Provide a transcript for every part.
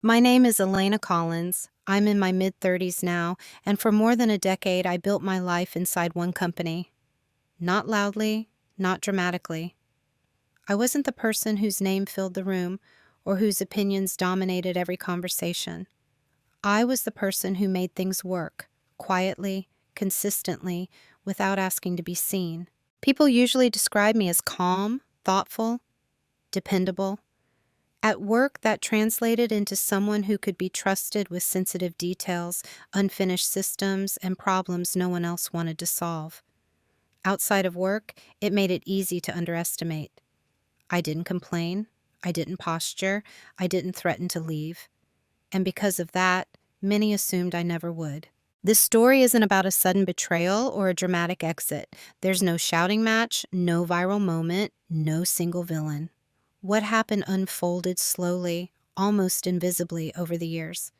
My name is Elena Collins. I'm in my mid-30s now, and for more than a decade, I built my life inside one company. Not loudly, not dramatically. I wasn't the person whose name filled the room or whose opinions dominated every conversation. I was the person who made things work, quietly, consistently, without asking to be seen. People usually describe me as calm, thoughtful, dependable. At work, that translated into someone who could be trusted with sensitive details, unfinished systems, and problems no one else wanted to solve. Outside of work, it made it easy to underestimate. I didn't complain, I didn't posture, I didn't threaten to leave. And because of that, many assumed I never would. This story isn't about a sudden betrayal or a dramatic exit. There's no shouting match, no viral moment, no single villain. What happened unfolded slowly, almost invisibly over the years.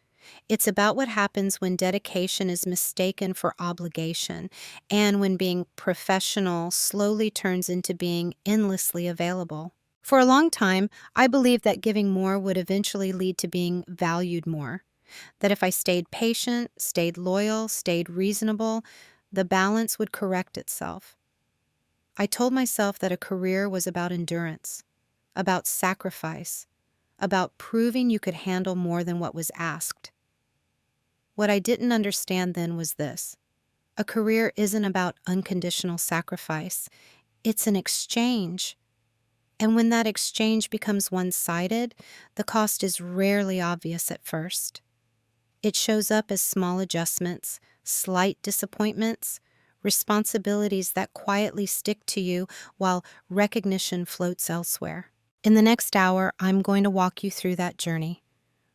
It's about what happens when dedication is mistaken for obligation and when being professional slowly turns into being endlessly available. For a long time, I believed that giving more would eventually lead to being valued more. That if I stayed patient, stayed loyal, stayed reasonable, the balance would correct itself. I told myself that a career was about endurance, about sacrifice, about proving you could handle more than what was asked. What I didn't understand then was this: a career isn't about unconditional sacrifice, it's an exchange. And when that exchange becomes one-sided, the cost is rarely obvious at first. It shows up as small adjustments, slight disappointments, responsibilities that quietly stick to you while recognition floats elsewhere. In the next hour, I'm going to walk you through that journey,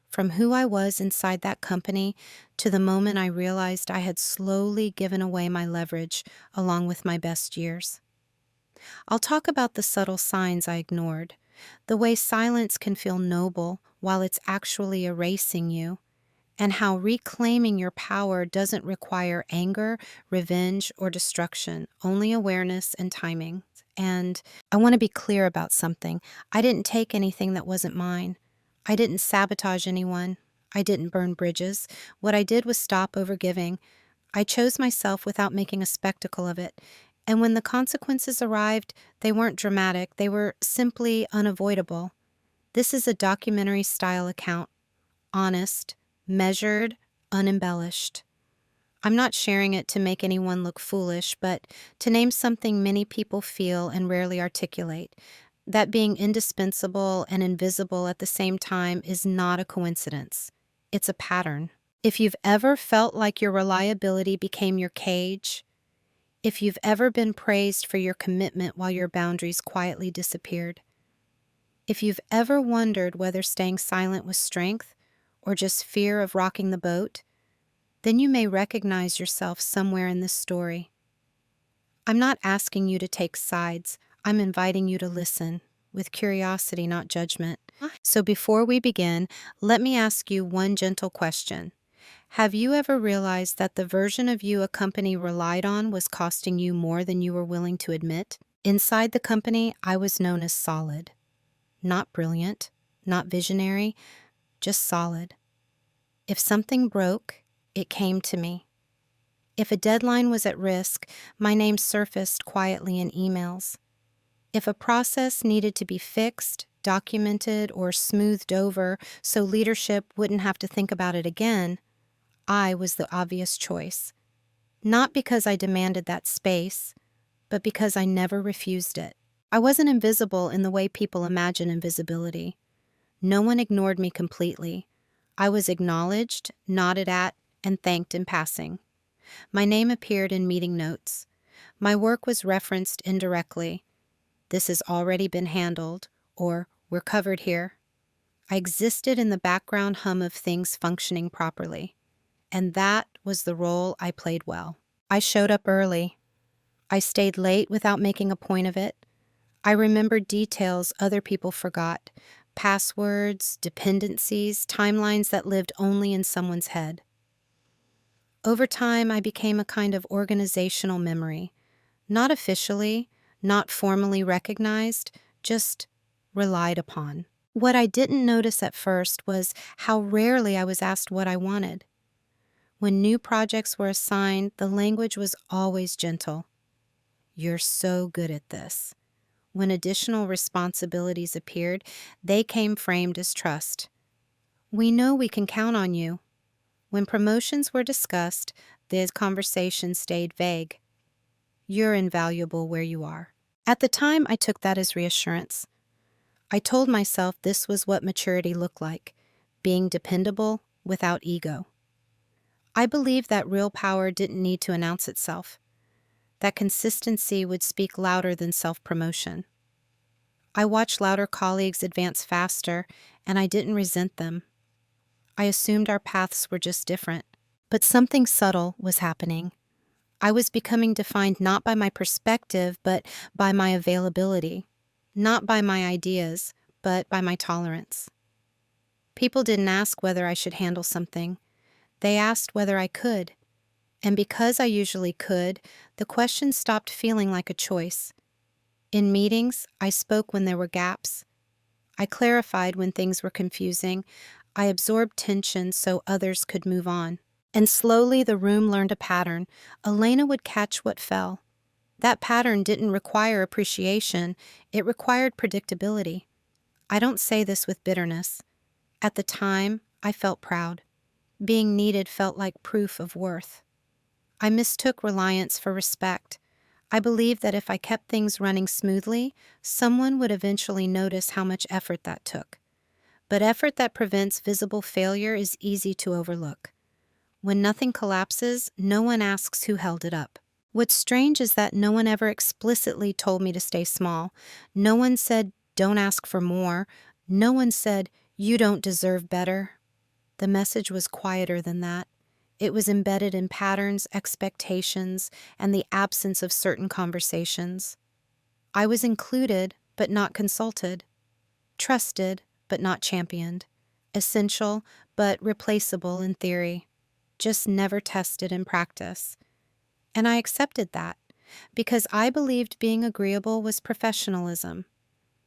from who I was inside that company to the moment I realized I had slowly given away my leverage along with my best years. I'll talk about the subtle signs I ignored, the way silence can feel noble while it's actually erasing you, and how reclaiming your power doesn't require anger, revenge, or destruction, only awareness and timing. And I want to be clear about something. I didn't take anything that wasn't mine. I didn't sabotage anyone. I didn't burn bridges. What I did was stop overgiving. I chose myself without making a spectacle of it. And when the consequences arrived, they weren't dramatic. They were simply unavoidable. This is a documentary-style account, honest, measured, unembellished. I'm not sharing it to make anyone look foolish, but to name something many people feel and rarely articulate. That being indispensable and invisible at the same time is not a coincidence. It's a pattern. If you've ever felt like your reliability became your cage, if you've ever been praised for your commitment while your boundaries quietly disappeared, if you've ever wondered whether staying silent was strength or just fear of rocking the boat, then you may recognize yourself somewhere in this story. I'm not asking you to take sides. I'm inviting you to listen, with curiosity, not judgment. So before we begin, let me ask you one gentle question. Have you ever realized that the version of you a company relied on was costing you more than you were willing to admit? Inside the company, I was known as solid. Not brilliant, not visionary, just solid. If something broke, it came to me. If a deadline was at risk, my name surfaced quietly in emails. If a process needed to be fixed, documented, or smoothed over so leadership wouldn't have to think about it again, I was the obvious choice. Not because I demanded that space, but because I never refused it. I wasn't invisible in the way people imagine invisibility. No one ignored me completely. I was acknowledged, nodded at, and thanked in passing. My name appeared in meeting notes. My work was referenced indirectly. This has already been handled, or we're covered here. I existed in the background hum of things functioning properly. And that was the role I played well. I showed up early. I stayed late without making a point of it. I remembered details other people forgot, passwords, dependencies, timelines that lived only in someone's head. Over time, I became a kind of organizational memory, not officially, not formally recognized, just relied upon. What I didn't notice at first was how rarely I was asked what I wanted. When new projects were assigned, the language was always gentle. "You're so good at this." When additional responsibilities appeared, they came framed as trust. "We know we can count on you." When promotions were discussed, the conversation stayed vague. "You're invaluable where you are." At the time, I took that as reassurance. I told myself this was what maturity looked like, being dependable without ego. I believed that real power didn't need to announce itself, that consistency would speak louder than self-promotion. I watched louder colleagues advance faster, and I didn't resent them. I assumed our paths were just different. But something subtle was happening. I was becoming defined not by my perspective, but by my availability. Not by my ideas, but by my tolerance. People didn't ask whether I should handle something. They asked whether I could. And because I usually could, the question stopped feeling like a choice. In meetings, I spoke when there were gaps. I clarified when things were confusing. I absorbed tension so others could move on. And slowly the room learned a pattern. Elena would catch what fell. That pattern didn't require appreciation, it required predictability. I don't say this with bitterness. At the time, I felt proud. Being needed felt like proof of worth. I mistook reliance for respect. I believed that if I kept things running smoothly, someone would eventually notice how much effort that took. But effort that prevents visible failure is easy to overlook. When nothing collapses, no one asks who held it up. What's strange is that no one ever explicitly told me to stay small. No one said, "Don't ask for more." No one said, "You don't deserve better." The message was quieter than that. It was embedded in patterns, expectations, and the absence of certain conversations. I was included, but not consulted. Trusted, but not championed. Essential, but replaceable in theory. Just never tested in practice. And I accepted that, because I believed being agreeable was professionalism,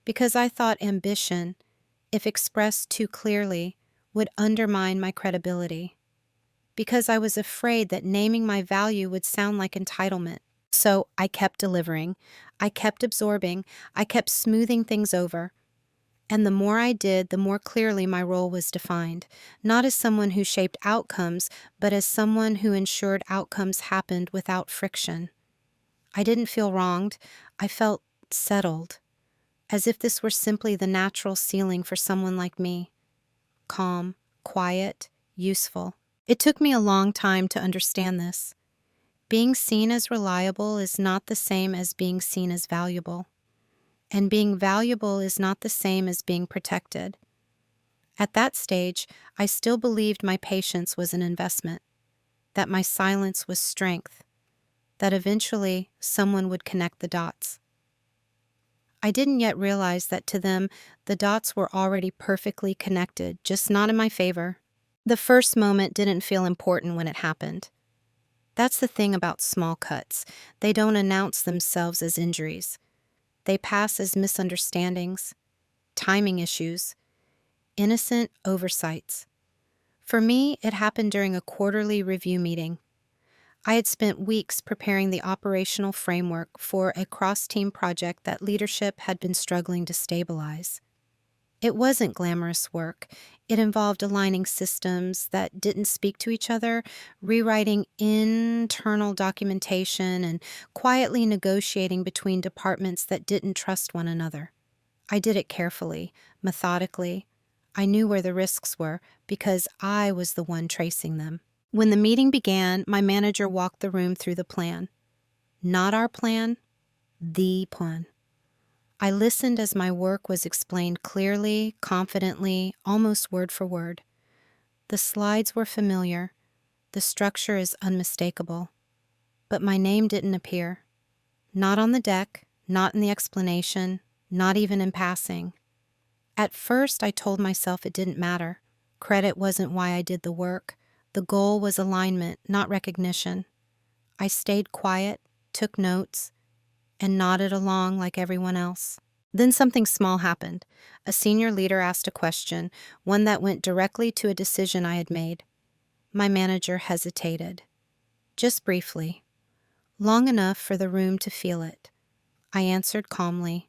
because I thought ambition, if expressed too clearly, would undermine my credibility, because I was afraid that naming my value would sound like entitlement. So I kept delivering, I kept absorbing, I kept smoothing things over. And the more I did, the more clearly my role was defined, not as someone who shaped outcomes, but as someone who ensured outcomes happened without friction. I didn't feel wronged. I felt settled, as if this were simply the natural ceiling for someone like me. Calm, quiet, useful. It took me a long time to understand this. Being seen as reliable is not the same as being seen as valuable. And being valuable is not the same as being protected. At that stage, I still believed my patience was an investment, that my silence was strength, that eventually someone would connect the dots. I didn't yet realize that to them, the dots were already perfectly connected, just not in my favor. The first moment didn't feel important when it happened. That's the thing about small cuts. They don't announce themselves as injuries. They pass as misunderstandings, timing issues, innocent oversights. For me, it happened during a quarterly review meeting. I had spent weeks preparing the operational framework for a cross-team project that leadership had been struggling to stabilize. It wasn't glamorous work. It involved aligning systems that didn't speak to each other, rewriting internal documentation, and quietly negotiating between departments that didn't trust one another. I did it carefully, methodically. I knew where the risks were because I was the one tracing them. When the meeting began, my manager walked the room through the plan. Not our plan, the plan. I listened as my work was explained clearly, confidently, almost word for word. The slides were familiar. The structure is unmistakable. But my name didn't appear. Not on the deck, not in the explanation, not even in passing. At first, I told myself it didn't matter. Credit wasn't why I did the work. The goal was alignment, not recognition. I stayed quiet, took notes, and nodded along like everyone else. Then something small happened. A senior leader asked a question, one that went directly to a decision I had made. My manager hesitated. Just briefly. Long enough for the room to feel it. I answered calmly,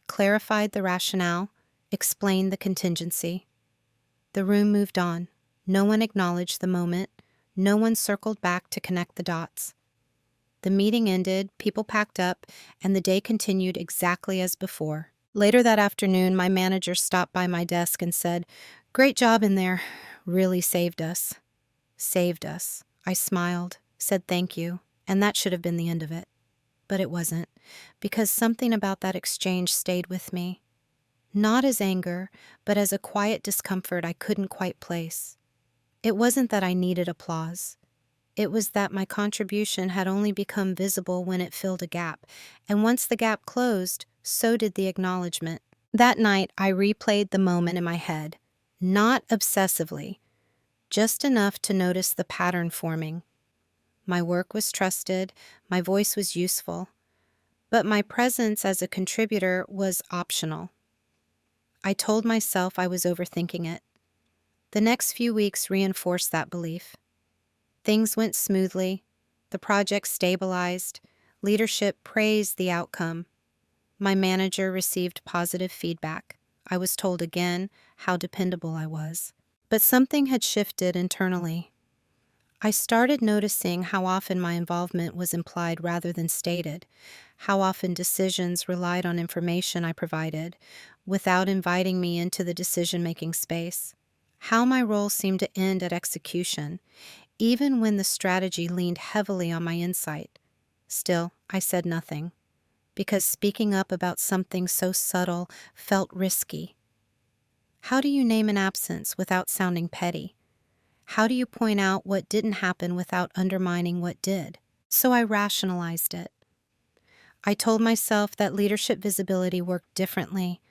clarified the rationale, explained the contingency. The room moved on. No one acknowledged the moment. No one circled back to connect the dots. The meeting ended, people packed up, and the day continued exactly as before. Later that afternoon, my manager stopped by my desk and said, "Great job in there. Really saved us." Saved us. I smiled, said thank you, and that should have been the end of it. But it wasn't, because something about that exchange stayed with me. Not as anger, but as a quiet discomfort I couldn't quite place. It wasn't that I needed applause. It was that my contribution had only become visible when it filled a gap, and once the gap closed, so did the acknowledgement. That night, I replayed the moment in my head, not obsessively, just enough to notice the pattern forming. My work was trusted, my voice was useful, but my presence as a contributor was optional. I told myself I was overthinking it. The next few weeks reinforced that belief. Things went smoothly, the project stabilized, leadership praised the outcome. My manager received positive feedback. I was told again how dependable I was. But something had shifted internally. I started noticing how often my involvement was implied rather than stated, how often decisions relied on information I provided without inviting me into the decision-making space, how my role seemed to end at execution, even when the strategy leaned heavily on my insight. Still, I said nothing, because speaking up about something so subtle felt risky. How do you name an absence without sounding petty? How do you point out what didn't happen without undermining what did? So I rationalized it. I told myself that leadership visibility worked differently,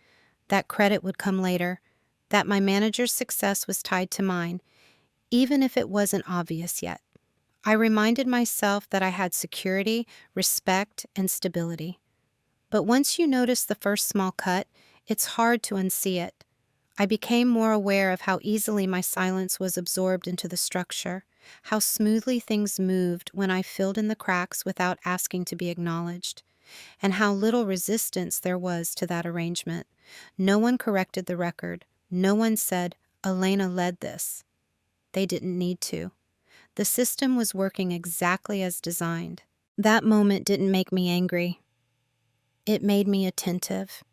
that credit would come later, that my manager's success was tied to mine, even if it wasn't obvious yet. I reminded myself that I had security, respect, and stability. But once you notice the first small cut, it's hard to unsee it. I became more aware of how easily my silence was absorbed into the structure, how smoothly things moved when I filled in the cracks without asking to be acknowledged, and how little resistance there was to that arrangement. No one corrected the record. No one said, "Elena led this." They didn't need to. The system was working exactly as designed. That moment didn't make me angry. It made me attentive.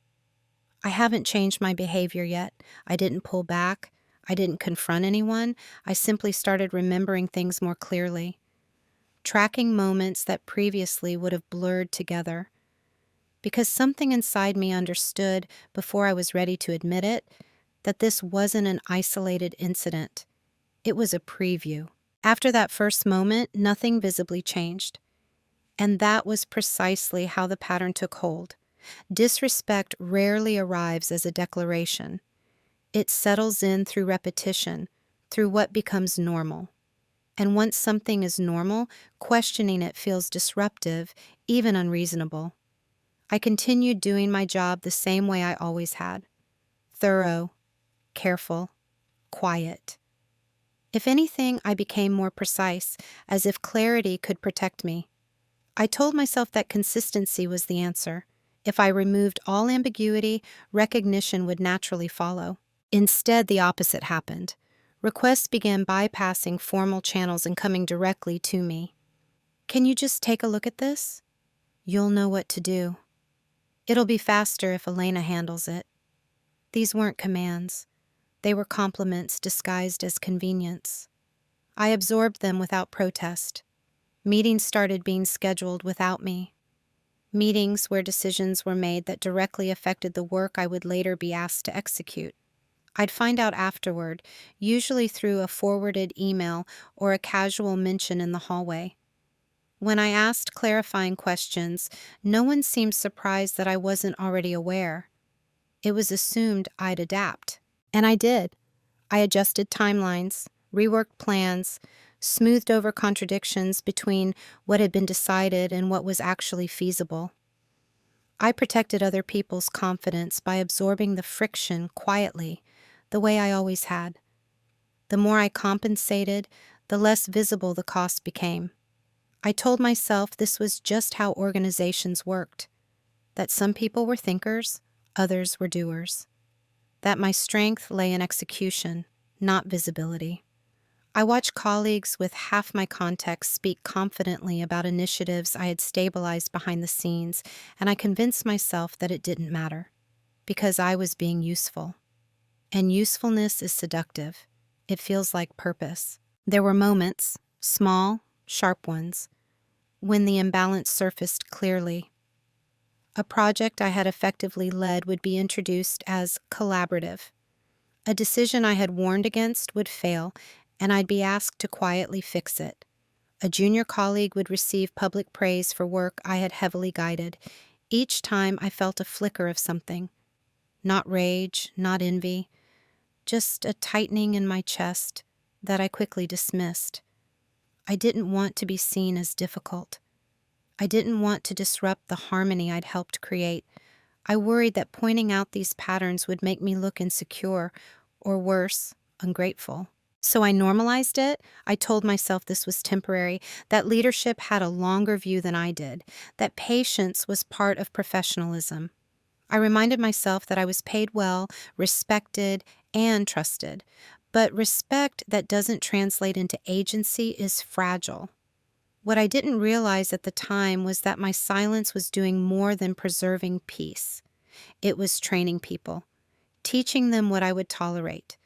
I haven't changed my behavior yet. I didn't pull back. I didn't confront anyone. I simply started remembering things more clearly, tracking moments that previously would have blurred together. Because something inside me understood, before I was ready to admit it, that this wasn't an isolated incident. It was a preview. After that first moment, nothing visibly changed. And that was precisely how the pattern took hold. Disrespect rarely arrives as a declaration. It settles in through repetition, through what becomes normal. And once something is normal, questioning it feels disruptive, even unreasonable. I continued doing my job the same way I always had. Thorough, careful, quiet. If anything, I became more precise, as if clarity could protect me. I told myself that consistency was the answer. If I removed all ambiguity, recognition would naturally follow. Instead, the opposite happened. Requests began bypassing formal channels and coming directly to me. "Can you just take a look at this? You'll know what to do. It'll be faster if Elena handles it." These weren't commands. They were compliments disguised as convenience. I absorbed them without protest. Meetings started being scheduled without me. Meetings where decisions were made that directly affected the work I would later be asked to execute. I'd find out afterward, usually through a forwarded email or a casual mention in the hallway. When I asked clarifying questions, no one seemed surprised that I wasn't already aware. It was assumed I'd adapt. And I did. I adjusted timelines, reworked plans, smoothed over contradictions between what had been decided and what was actually feasible. I protected other people's confidence by absorbing the friction quietly, the way I always had. The more I compensated, the less visible the cost became. I told myself this was just how organizations worked, that some people were thinkers, others were doers, that my strength lay in execution, not visibility. I watched colleagues with half my context speak confidently about initiatives I had stabilized behind the scenes, and I convinced myself that it didn't matter, because I was being useful. And usefulness is seductive. It feels like purpose. There were moments, small, sharp ones, when the imbalance surfaced clearly. A project I had effectively led would be introduced as collaborative. A decision I had warned against would fail, and I'd be asked to quietly fix it. A junior colleague would receive public praise for work I had heavily guided. Each time I felt a flicker of something. Not rage, not envy, just a tightening in my chest that I quickly dismissed. I didn't want to be seen as difficult. I didn't want to disrupt the harmony I'd helped create. I worried that pointing out these patterns would make me look insecure, or worse, ungrateful. So I normalized it. I told myself this was temporary, that leadership had a longer view than I did, that patience was part of professionalism. I reminded myself that I was paid well, respected, and trusted. But respect that doesn't translate into agency is fragile. What I didn't realize at the time was that my silence was doing more than preserving peace. It was training people, teaching them what I would tolerate,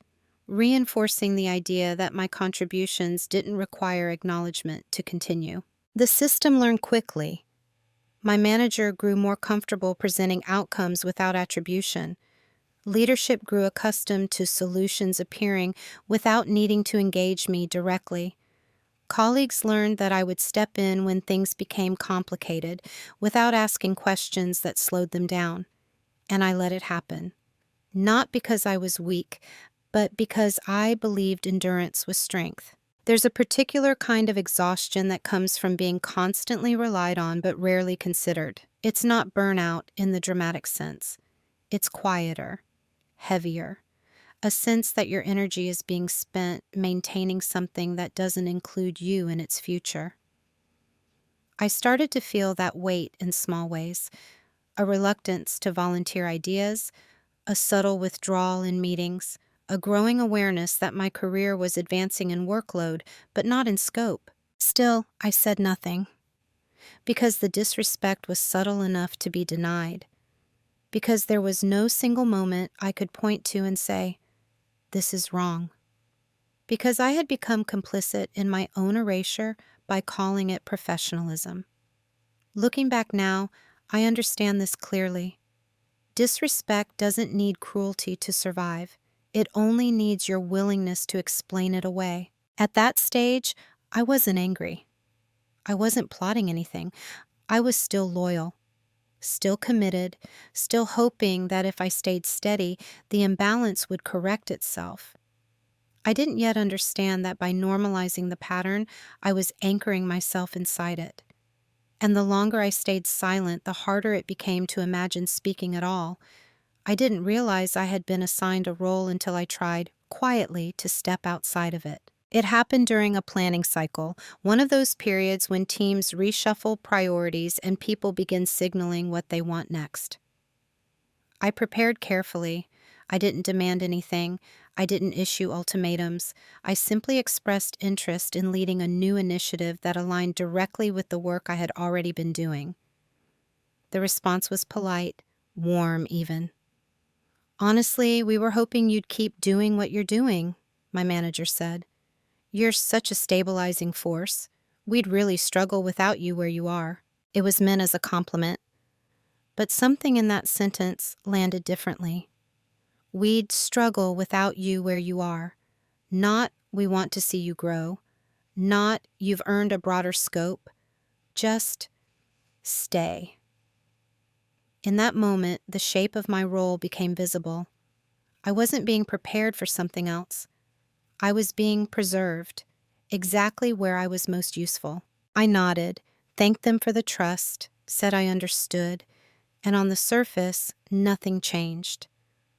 reinforcing the idea that my contributions didn't require acknowledgement to continue. The system learned quickly. My manager grew more comfortable presenting outcomes without attribution. Leadership grew accustomed to solutions appearing without needing to engage me directly. Colleagues learned that I would step in when things became complicated without asking questions that slowed them down. And I let it happen. Not because I was weak, but because I believed endurance was strength. There's a particular kind of exhaustion that comes from being constantly relied on but rarely considered. It's not burnout in the dramatic sense. It's quieter, heavier, a sense that your energy is being spent maintaining something that doesn't include you in its future. I started to feel that weight in small ways, a reluctance to volunteer ideas, a subtle withdrawal in meetings, a growing awareness that my career was advancing in workload, but not in scope. Still, I said nothing, because the disrespect was subtle enough to be denied, because there was no single moment I could point to and say, "This is wrong," because I had become complicit in my own erasure by calling it professionalism. Looking back now, I understand this clearly. Disrespect doesn't need cruelty to survive. It only needs your willingness to explain it away. At that stage, I wasn't angry. I wasn't plotting anything. I was still loyal, still committed, still hoping that if I stayed steady, the imbalance would correct itself. I didn't yet understand that by normalizing the pattern, I was anchoring myself inside it. And the longer I stayed silent, the harder it became to imagine speaking at all. I didn't realize I had been assigned a role until I tried, quietly, to step outside of it. It happened during a planning cycle, one of those periods when teams reshuffle priorities and people begin signaling what they want next. I prepared carefully. I didn't demand anything. I didn't issue ultimatums. I simply expressed interest in leading a new initiative that aligned directly with the work I had already been doing. The response was polite, warm even. "Honestly, we were hoping you'd keep doing what you're doing," my manager said. "You're such a stabilizing force. We'd really struggle without you where you are." It was meant as a compliment, but something in that sentence landed differently. "We'd struggle without you where you are. Not, we want to see you grow. Not, you've earned a broader scope. Just stay." In that moment, the shape of my role became visible. I wasn't being prepared for something else. I was being preserved, exactly where I was most useful. I nodded, thanked them for the trust, said I understood, And on the surface, nothing changed.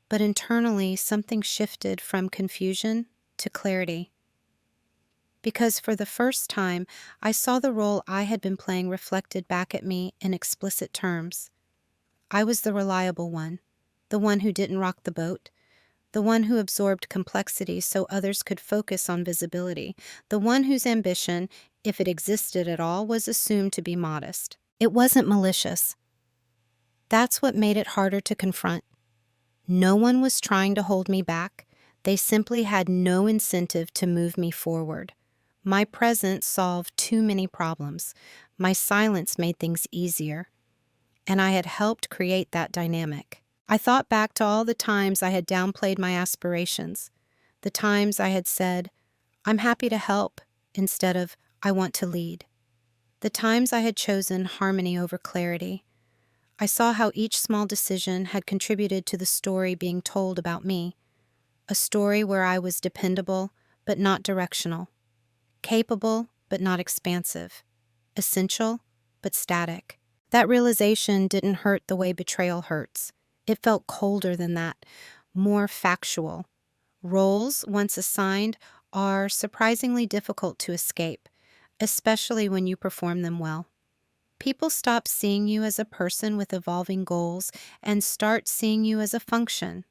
But internally, something shifted from confusion to clarity. Because for the first time, I saw the role I had been playing reflected back at me in explicit terms. I was the reliable one, the one who didn't rock the boat, the one who absorbed complexity so others could focus on visibility, the one whose ambition, if it existed at all, was assumed to be modest. It wasn't malicious. That's what made it harder to confront. No one was trying to hold me back. They simply had no incentive to move me forward. My presence solved too many problems. My silence made things easier. And I had helped create that dynamic. I thought back to all the times I had downplayed my aspirations, the times I had said, "I'm happy to help," instead of, "I want to lead," the times I had chosen harmony over clarity. I saw how each small decision had contributed to the story being told about me, a story where I was dependable but not directional, capable but not expansive, essential but static. That realization didn't hurt the way betrayal hurts. It felt colder than that, more factual. Roles, once assigned, are surprisingly difficult to escape, especially when you perform them well. People stop seeing you as a person with evolving goals and start seeing you as a function.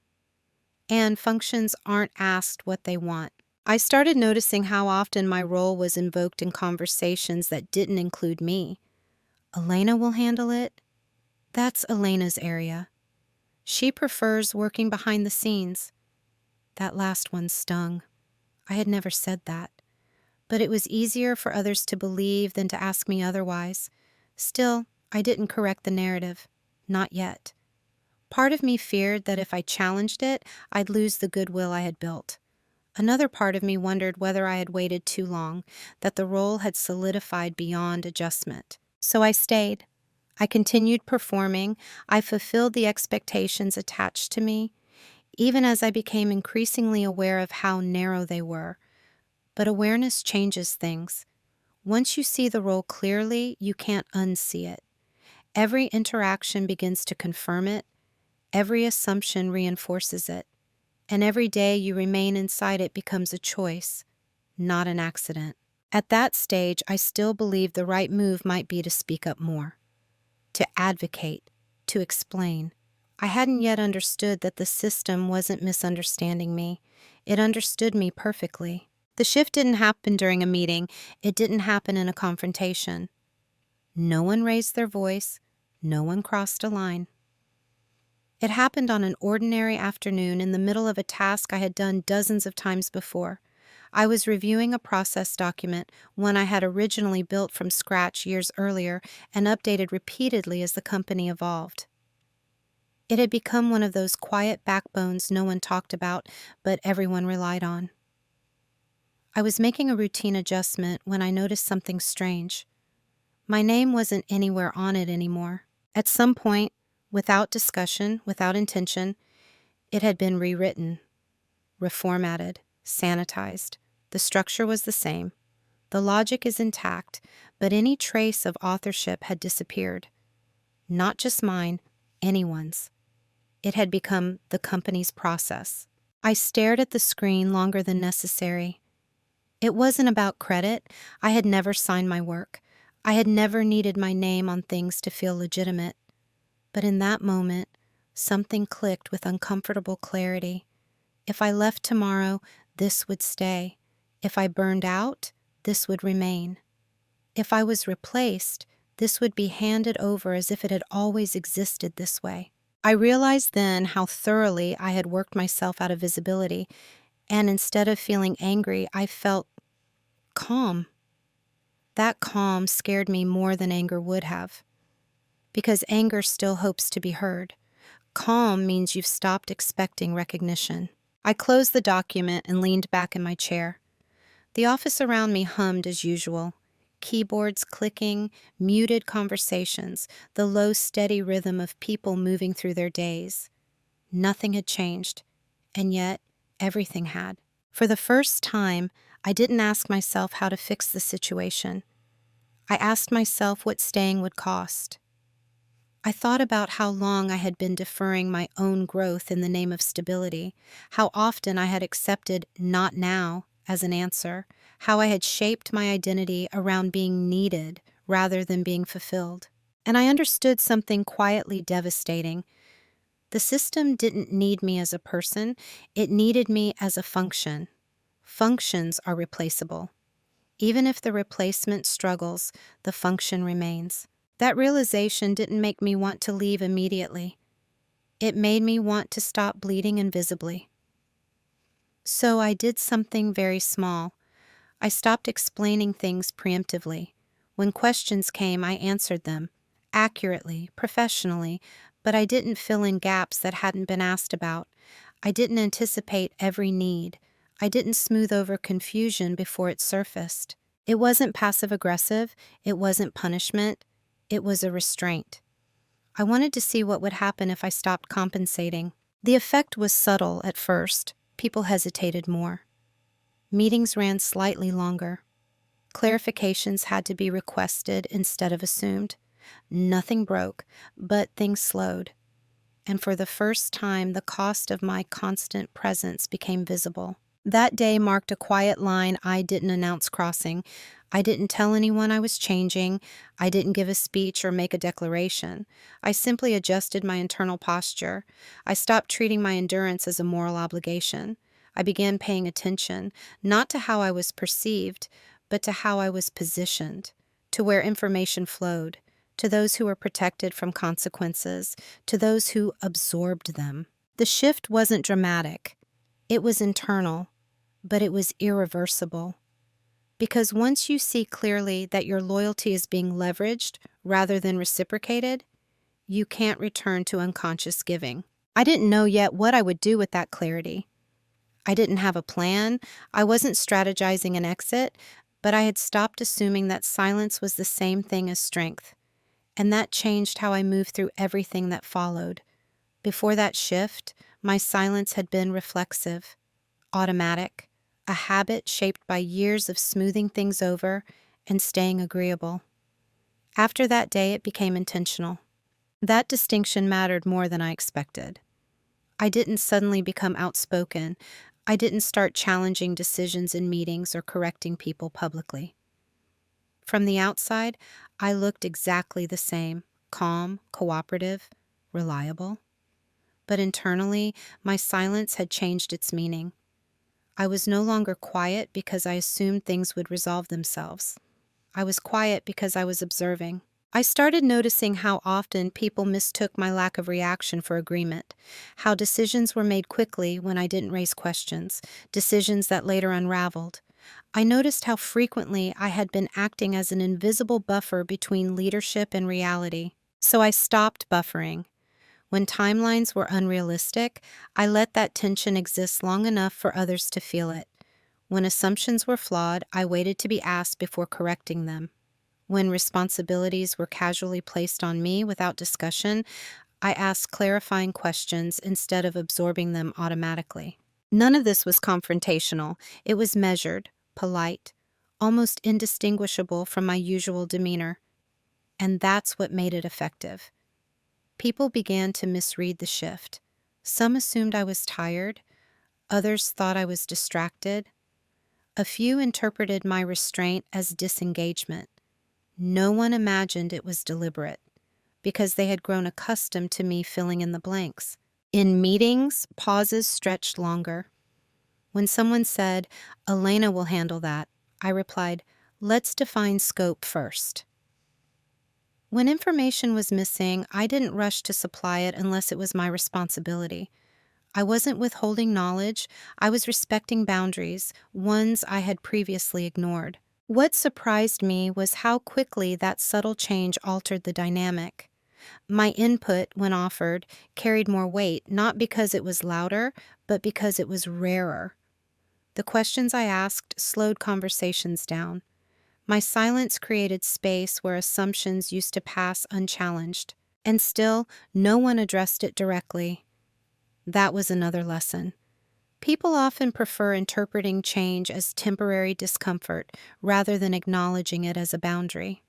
And functions aren't asked what they want. I started noticing how often my role was invoked in conversations that didn't include me. "Elena will handle it. That's Elena's area. She prefers working behind the scenes." That last one stung. I had never said that. But it was easier for others to believe than to ask me otherwise. Still, I didn't correct the narrative. Not yet. Part of me feared that if I challenged it, I'd lose the goodwill I had built. Another part of me wondered whether I had waited too long, that the role had solidified beyond adjustment. So I stayed. I continued performing. I fulfilled the expectations attached to me, even as I became increasingly aware of how narrow they were. But awareness changes things. Once you see the role clearly, you can't unsee it. Every interaction begins to confirm it. Every assumption reinforces it. And every day you remain inside it becomes a choice, not an accident. At that stage, I still believed the right move might be to speak up more, to advocate, to explain. I hadn't yet understood that the system wasn't misunderstanding me. It understood me perfectly. The shift didn't happen during a meeting. It didn't happen in a confrontation. No one raised their voice. No one crossed a line. It happened on an ordinary afternoon in the middle of a task I had done dozens of times before. I was reviewing a process document, one I had originally built from scratch years earlier and updated repeatedly as the company evolved. It had become one of those quiet backbones no one talked about, but everyone relied on. I was making a routine adjustment when I noticed something strange. My name wasn't anywhere on it anymore. At some point, without discussion, without intention, it had been rewritten, reformatted, sanitized. The structure was the same. The logic is intact, but any trace of authorship had disappeared. Not just mine, anyone's. It had become the company's process. I stared at the screen longer than necessary. It wasn't about credit. I had never signed my work. I had never needed my name on things to feel legitimate. But in that moment, something clicked with uncomfortable clarity. If I left tomorrow, this would stay. If I burned out, this would remain. If I was replaced, this would be handed over as if it had always existed this way. I realized then how thoroughly I had worked myself out of visibility, and instead of feeling angry, I felt calm. That calm scared me more than anger would have, because anger still hopes to be heard. Calm means you've stopped expecting recognition. I closed the document and leaned back in my chair. The office around me hummed as usual. Keyboards clicking, muted conversations, the low, steady rhythm of people moving through their days. Nothing had changed, and yet everything had. For the first time, I didn't ask myself how to fix the situation. I asked myself what staying would cost. I thought about how long I had been deferring my own growth in the name of stability, how often I had accepted "not now" as an answer, how I had shaped my identity around being needed rather than being fulfilled. And I understood something quietly devastating. The system didn't need me as a person, it needed me as a function. Functions are replaceable. Even if the replacement struggles, the function remains. That realization didn't make me want to leave immediately. It made me want to stop bleeding invisibly. So I did something very small. I stopped explaining things preemptively. When questions came, I answered them accurately, professionally, but I didn't fill in gaps that hadn't been asked about. I didn't anticipate every need. I didn't smooth over confusion before it surfaced. It wasn't passive-aggressive. It wasn't punishment. It was a restraint. I wanted to see what would happen if I stopped compensating. The effect was subtle at first. People hesitated more. Meetings ran slightly longer. Clarifications had to be requested instead of assumed. Nothing broke, but things slowed. And for the first time, the cost of my constant presence became visible. That day marked a quiet line I didn't announce crossing. I didn't tell anyone I was changing. I didn't give a speech or make a declaration. I simply adjusted my internal posture. I stopped treating my endurance as a moral obligation. I began paying attention, not to how I was perceived, but to how I was positioned, to where information flowed, to those who were protected from consequences, to those who absorbed them. The shift wasn't dramatic. It was internal, but it was irreversible. Because once you see clearly that your loyalty is being leveraged rather than reciprocated, you can't return to unconscious giving. I didn't know yet what I would do with that clarity. I didn't have a plan. I wasn't strategizing an exit, but I had stopped assuming that silence was the same thing as strength. And that changed how I moved through everything that followed. Before that shift, my silence had been reflexive, automatic, a habit shaped by years of smoothing things over and staying agreeable. After that day, it became intentional. That distinction mattered more than I expected. I didn't suddenly become outspoken. I didn't start challenging decisions in meetings or correcting people publicly. From the outside, I looked exactly the same, calm, cooperative, reliable. But internally, my silence had changed its meaning. I was no longer quiet because I assumed things would resolve themselves. I was quiet because I was observing. I started noticing how often people mistook my lack of reaction for agreement, how decisions were made quickly when I didn't raise questions, decisions that later unraveled. I noticed how frequently I had been acting as an invisible buffer between leadership and reality. So I stopped buffering. When timelines were unrealistic, I let that tension exist long enough for others to feel it. When assumptions were flawed, I waited to be asked before correcting them. When responsibilities were casually placed on me without discussion, I asked clarifying questions instead of absorbing them automatically. None of this was confrontational. It was measured, polite, almost indistinguishable from my usual demeanor. And that's what made it effective. People began to misread the shift. Some assumed I was tired. Others thought I was distracted. A few interpreted my restraint as disengagement. No one imagined it was deliberate, because they had grown accustomed to me filling in the blanks. In meetings, pauses stretched longer. When someone said, "Elena will handle that," I replied, "Let's define scope first." When information was missing, I didn't rush to supply it unless it was my responsibility. I wasn't withholding knowledge, I was respecting boundaries, ones I had previously ignored. What surprised me was how quickly that subtle change altered the dynamic. My input, when offered, carried more weight, not because it was louder, but because it was rarer. The questions I asked slowed conversations down. My silence created space where assumptions used to pass unchallenged. And still, no one addressed it directly. That was another lesson. People often prefer interpreting change as temporary discomfort rather than acknowledging it as a boundary.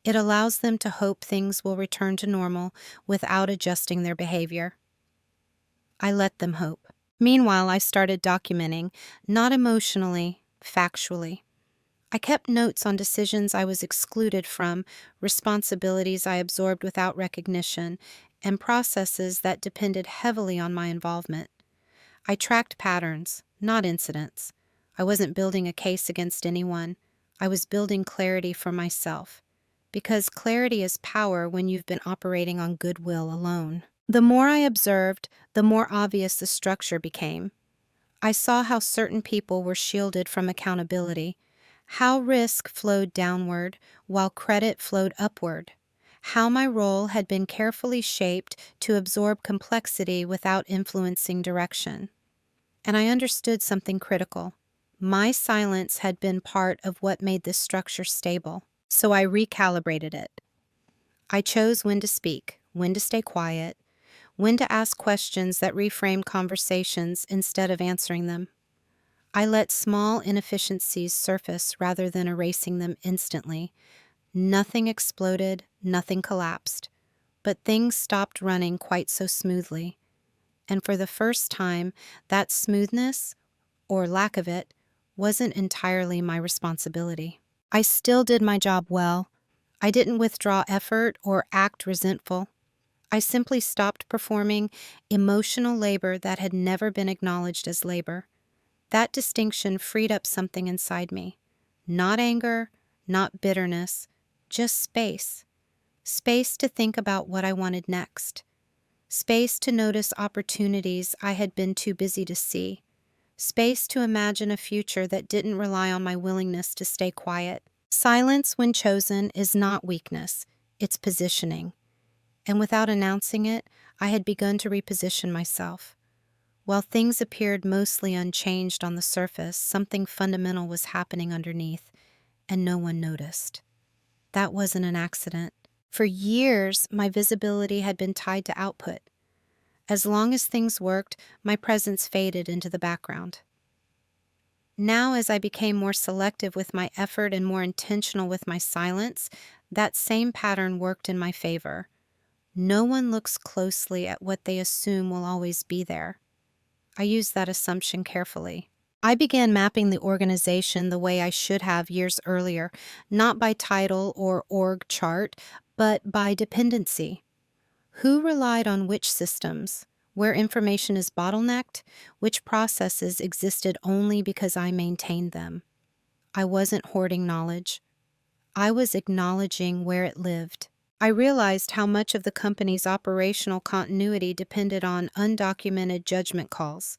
It allows them to hope things will return to normal without adjusting their behavior. I let them hope. Meanwhile, I started documenting, not emotionally, factually. I kept notes on decisions I was excluded from, responsibilities I absorbed without recognition, and processes that depended heavily on my involvement. I tracked patterns, not incidents. I wasn't building a case against anyone. I was building clarity for myself. Because clarity is power when you've been operating on goodwill alone. The more I observed, the more obvious the structure became. I saw how certain people were shielded from accountability, how risk flowed downward while credit flowed upward, how my role had been carefully shaped to absorb complexity without influencing direction. And I understood something critical. My silence had been part of what made this structure stable, so I recalibrated it. I chose when to speak, when to stay quiet, when to ask questions that reframed conversations instead of answering them. I let small inefficiencies surface rather than erasing them instantly. Nothing exploded, nothing collapsed, but things stopped running quite so smoothly. And for the first time, that smoothness, or lack of it, wasn't entirely my responsibility. I still did my job well. I didn't withdraw effort or act resentful. I simply stopped performing emotional labor that had never been acknowledged as labor. That distinction freed up something inside me. Not anger, not bitterness, just space. Space to think about what I wanted next. Space to notice opportunities I had been too busy to see. Space to imagine a future that didn't rely on my willingness to stay quiet. Silence, when chosen, is not weakness, it's positioning. And without announcing it, I had begun to reposition myself. While things appeared mostly unchanged on the surface, something fundamental was happening underneath, and no one noticed. That wasn't an accident. For years, my visibility had been tied to output. As long as things worked, my presence faded into the background. Now, as I became more selective with my effort and more intentional with my silence, that same pattern worked in my favor. No one looks closely at what they assume will always be there. I used that assumption carefully. I began mapping the organization the way I should have years earlier, not by title or org chart, but by dependency. Who relied on which systems? Where information is bottlenecked? Which processes existed only because I maintained them? I wasn't hoarding knowledge. I was acknowledging where it lived. I realized how much of the company's operational continuity depended on undocumented judgment calls.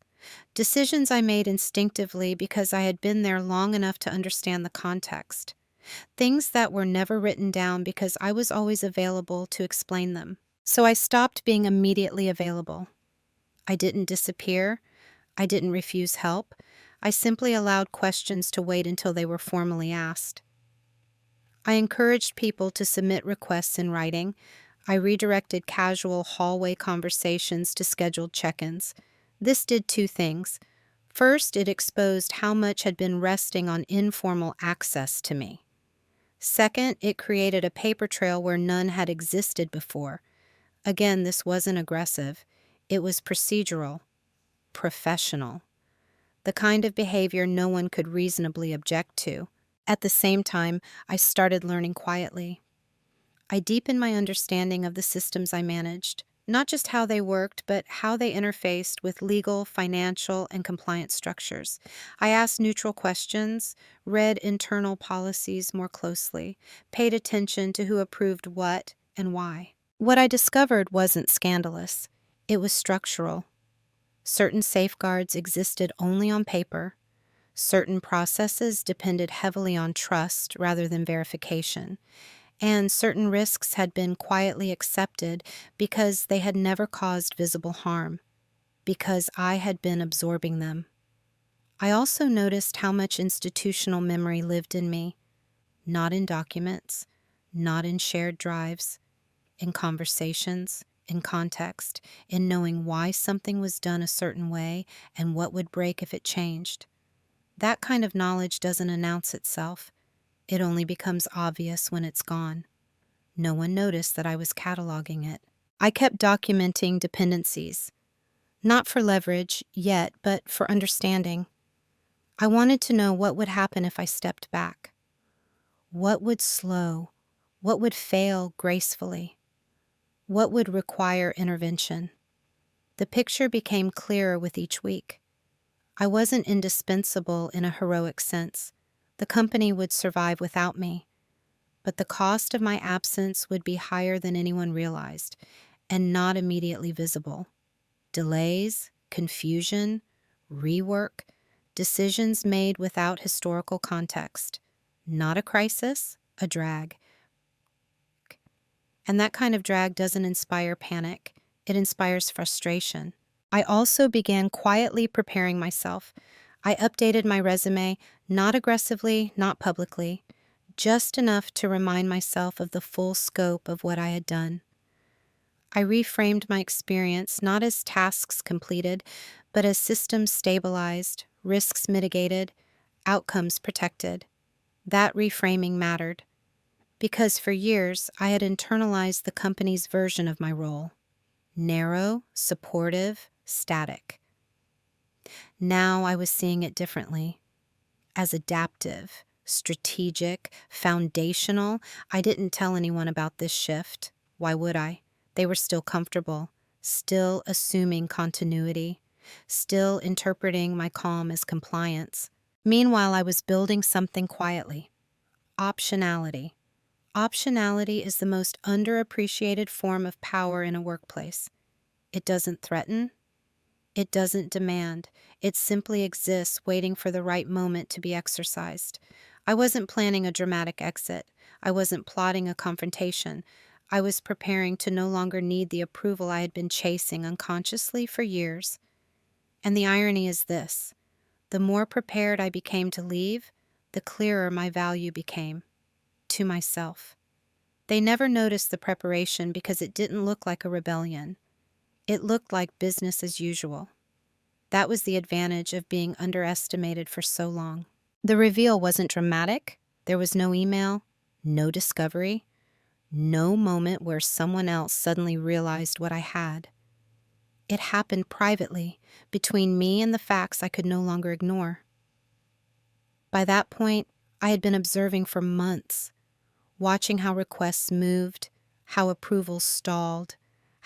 Decisions I made instinctively because I had been there long enough to understand the context. Things that were never written down because I was always available to explain them. So I stopped being immediately available. I didn't disappear. I didn't refuse help. I simply allowed questions to wait until they were formally asked. I encouraged people to submit requests in writing. I redirected casual hallway conversations to scheduled check-ins. This did two things. First, it exposed how much had been resting on informal access to me. Second, it created a paper trail where none had existed before. Again, this wasn't aggressive. It was procedural, professional, the kind of behavior no one could reasonably object to. At the same time, I started learning quietly. I deepened my understanding of the systems I managed, not just how they worked, but how they interfaced with legal, financial, and compliance structures. I asked neutral questions, read internal policies more closely, paid attention to who approved what and why. What I discovered wasn't scandalous. It was structural. Certain safeguards existed only on paper. Certain processes depended heavily on trust rather than verification. And certain risks had been quietly accepted because they had never caused visible harm, because I had been absorbing them. I also noticed how much institutional memory lived in me, not in documents, not in shared drives, in conversations, in context, in knowing why something was done a certain way and what would break if it changed. That kind of knowledge doesn't announce itself. It only becomes obvious when it's gone. No one noticed that I was cataloging it. I kept documenting dependencies, not for leverage yet, but for understanding. I wanted to know what would happen if I stepped back. What would slow? What would fail gracefully? What would require intervention? The picture became clearer with each week. I wasn't indispensable in a heroic sense. The company would survive without me, but the cost of my absence would be higher than anyone realized and not immediately visible. Delays, confusion, rework, decisions made without historical context. Not a crisis, a drag. And that kind of drag doesn't inspire panic, it inspires frustration. I also began quietly preparing myself. I updated my resume, not aggressively, not publicly, just enough to remind myself of the full scope of what I had done. I reframed my experience not as tasks completed, but as systems stabilized, risks mitigated, outcomes protected. That reframing mattered, because for years I had internalized the company's version of my role: narrow, supportive, static. Now I was seeing it differently, as adaptive, strategic, foundational. I didn't tell anyone about this shift. Why would I? They were still comfortable, still assuming continuity, still interpreting my calm as compliance. Meanwhile, I was building something quietly: optionality. Optionality is the most underappreciated form of power in a workplace. It doesn't threaten, it doesn't demand. It simply exists, waiting for the right moment to be exercised. I wasn't planning a dramatic exit. I wasn't plotting a confrontation. I was preparing to no longer need the approval I had been chasing unconsciously for years. And the irony is this: the more prepared I became to leave, the clearer my value became to myself. They never noticed the preparation because it didn't look like a rebellion. It looked like business as usual. That was the advantage of being underestimated for so long. The reveal wasn't dramatic. There was no email, no discovery, no moment where someone else suddenly realized what I had. It happened privately, between me and the facts I could no longer ignore. By that point, I had been observing for months, watching how requests moved, how approvals stalled,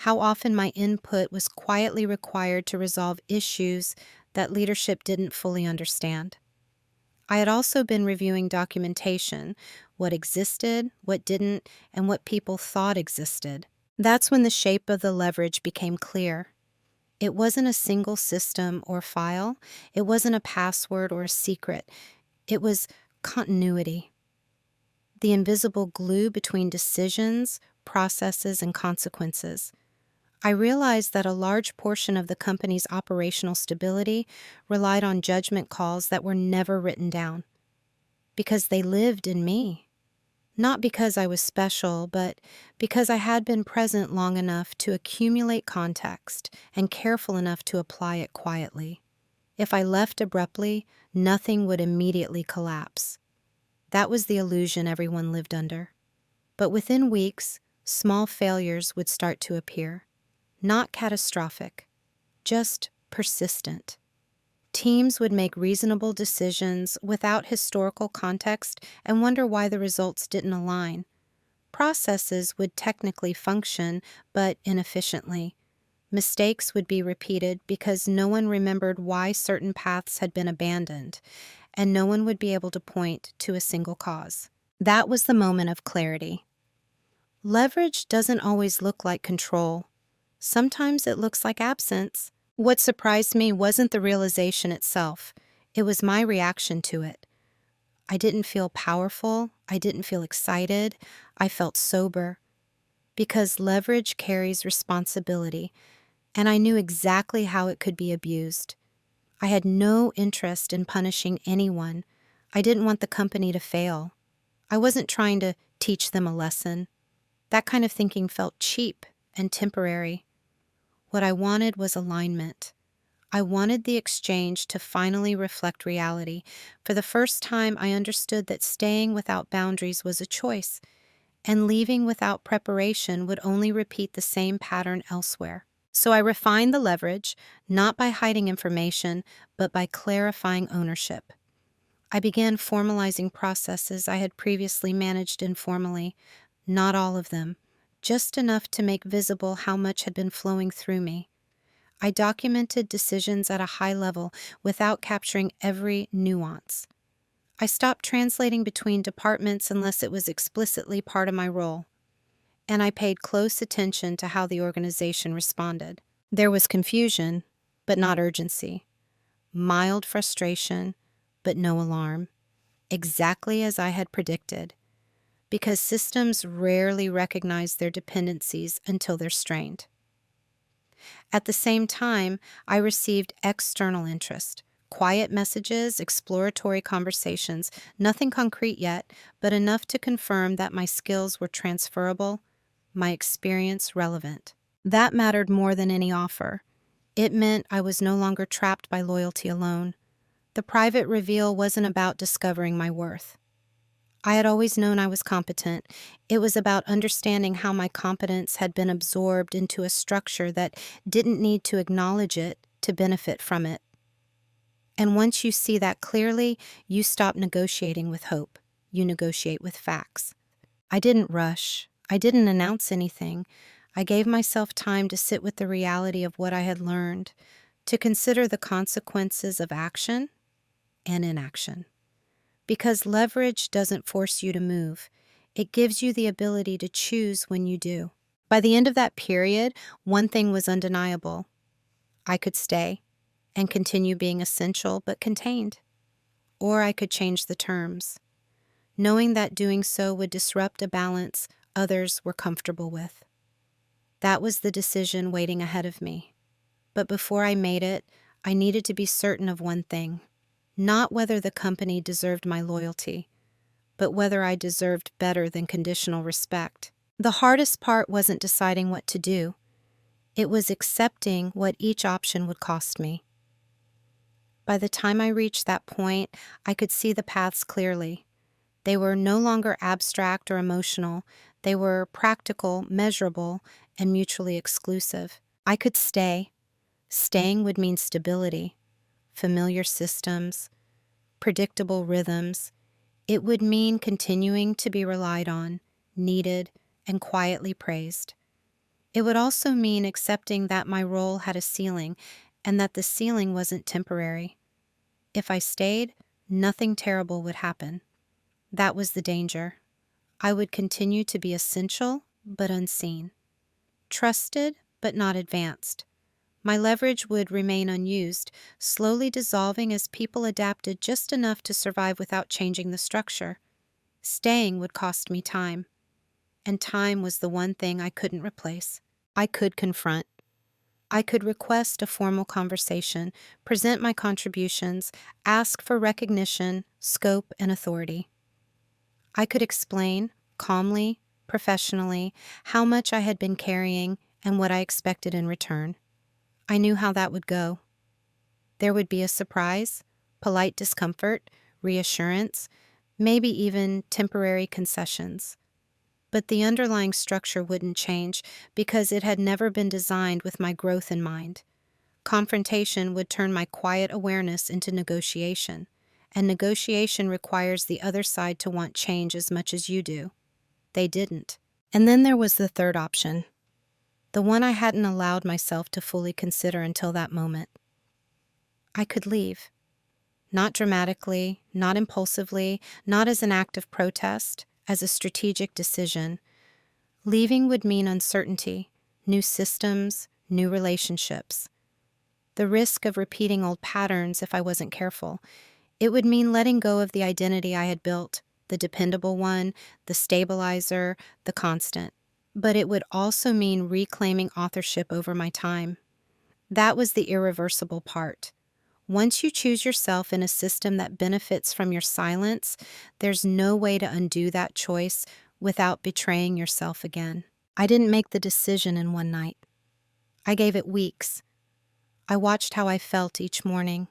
how often my input was quietly required to resolve issues that leadership didn't fully understand. I had also been reviewing documentation: what existed, what didn't, and what people thought existed. That's when the shape of the leverage became clear. It wasn't a single system or file. It wasn't a password or a secret. It was continuity, the invisible glue between decisions, processes, and consequences. I realized that a large portion of the company's operational stability relied on judgment calls that were never written down, because they lived in me. Not because I was special, but because I had been present long enough to accumulate context and careful enough to apply it quietly. If I left abruptly, nothing would immediately collapse. That was the illusion everyone lived under. But within weeks, small failures would start to appear. Not catastrophic, just persistent. Teams would make reasonable decisions without historical context and wonder why the results didn't align. Processes would technically function, but inefficiently. Mistakes would be repeated because no one remembered why certain paths had been abandoned, and no one would be able to point to a single cause. That was the moment of clarity. Leverage doesn't always look like control. Sometimes it looks like absence. What surprised me wasn't the realization itself. It was my reaction to it. I didn't feel powerful. I didn't feel excited. I felt sober. Because leverage carries responsibility, and I knew exactly how it could be abused. I had no interest in punishing anyone. I didn't want the company to fail. I wasn't trying to teach them a lesson. That kind of thinking felt cheap and temporary. What I wanted was alignment. I wanted the exchange to finally reflect reality. For the first time, I understood that staying without boundaries was a choice, and leaving without preparation would only repeat the same pattern elsewhere. So I refined the leverage, not by hiding information, but by clarifying ownership. I began formalizing processes I had previously managed informally, not all of them, just enough to make visible how much had been flowing through me. I documented decisions at a high level without capturing every nuance. I stopped translating between departments unless it was explicitly part of my role, and I paid close attention to how the organization responded. There was confusion, but not urgency, mild frustration, but no alarm, exactly as I had predicted, because systems rarely recognize their dependencies until they're strained. At the same time, I received external interest. Quiet messages, exploratory conversations, nothing concrete yet, but enough to confirm that my skills were transferable, my experience relevant. That mattered more than any offer. It meant I was no longer trapped by loyalty alone. The private reveal wasn't about discovering my worth. I had always known I was competent. It was about understanding how my competence had been absorbed into a structure that didn't need to acknowledge it to benefit from it. And once you see that clearly, you stop negotiating with hope. You negotiate with facts. I didn't rush. I didn't announce anything. I gave myself time to sit with the reality of what I had learned, to consider the consequences of action and inaction. Because leverage doesn't force you to move. It gives you the ability to choose when you do. By the end of that period, one thing was undeniable. I could stay and continue being essential but contained. Or I could change the terms, knowing that doing so would disrupt a balance others were comfortable with. That was the decision waiting ahead of me. But before I made it, I needed to be certain of one thing. Not whether the company deserved my loyalty, but whether I deserved better than conditional respect. The hardest part wasn't deciding what to do. It was accepting what each option would cost me. By the time I reached that point, I could see the paths clearly. They were no longer abstract or emotional. They were practical, measurable, and mutually exclusive. I could stay. Staying would mean stability, familiar systems, predictable rhythms. It would mean continuing to be relied on, needed, and quietly praised. It would also mean accepting that my role had a ceiling and that the ceiling wasn't temporary. If I stayed, nothing terrible would happen. That was the danger. I would continue to be essential but unseen, trusted but not advanced. My leverage would remain unused, slowly dissolving as people adapted just enough to survive without changing the structure. Staying would cost me time, and time was the one thing I couldn't replace. I could confront. I could request a formal conversation, present my contributions, ask for recognition, scope, and authority. I could explain, calmly, professionally, how much I had been carrying and what I expected in return. I knew how that would go. There would be a surprise, polite discomfort, reassurance, maybe even temporary concessions. But the underlying structure wouldn't change because it had never been designed with my growth in mind. Confrontation would turn my quiet awareness into negotiation, and negotiation requires the other side to want change as much as you do. They didn't. And then there was the third option, the one I hadn't allowed myself to fully consider until that moment. I could leave. Not dramatically, not impulsively, not as an act of protest, as a strategic decision. Leaving would mean uncertainty, new systems, new relationships. The risk of repeating old patterns if I wasn't careful. It would mean letting go of the identity I had built, the dependable one, the stabilizer, the constant. But it would also mean reclaiming authorship over my time. That was the irreversible part. Once you choose yourself in a system that benefits from your silence, there's no way to undo that choice without betraying yourself again. I didn't make the decision in one night. I gave it weeks. I watched how I felt each morning,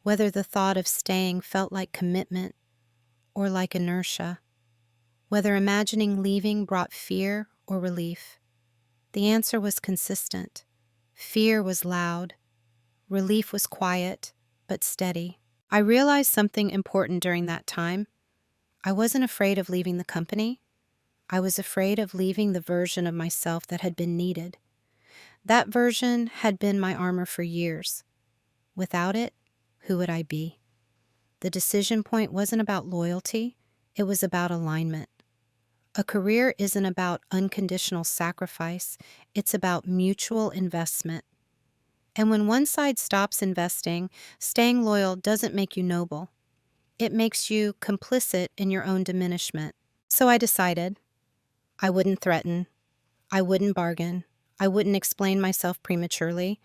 whether the thought of staying felt like commitment or like inertia, whether imagining leaving brought fear or relief. The answer was consistent. Fear was loud, relief was quiet, but steady. I realized something important during that time. I wasn't afraid of leaving the company. I was afraid of leaving the version of myself that had been needed. That version had been my armor for years. Without it, who would I be? The decision point wasn't about loyalty, it was about alignment. A career isn't about unconditional sacrifice, it's about mutual investment. And when one side stops investing, staying loyal doesn't make you noble. It makes you complicit in your own diminishment. So I decided I wouldn't threaten, I wouldn't bargain, I wouldn't explain myself prematurely.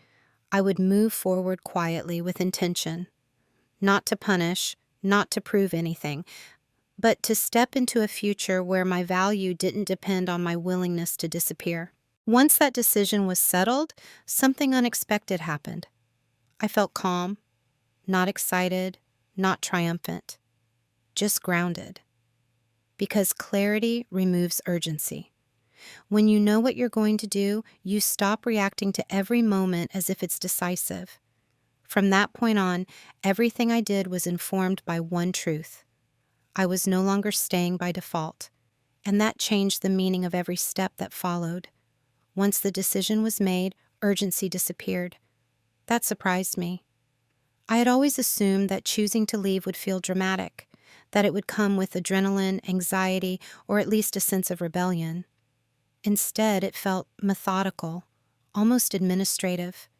I would move forward quietly with intention, not to punish, not to prove anything, but to step into a future where my value didn't depend on my willingness to disappear. Once that decision was settled, something unexpected happened. I felt calm, not excited, not triumphant, just grounded. Because clarity removes urgency. When you know what you're going to do, you stop reacting to every moment as if it's decisive. From that point on, everything I did was informed by one truth. I was no longer staying by default, and that changed the meaning of every step that followed. Once the decision was made, urgency disappeared. That surprised me. I had always assumed that choosing to leave would feel dramatic, that it would come with adrenaline, anxiety, or at least a sense of rebellion. Instead, it felt methodical, almost administrative,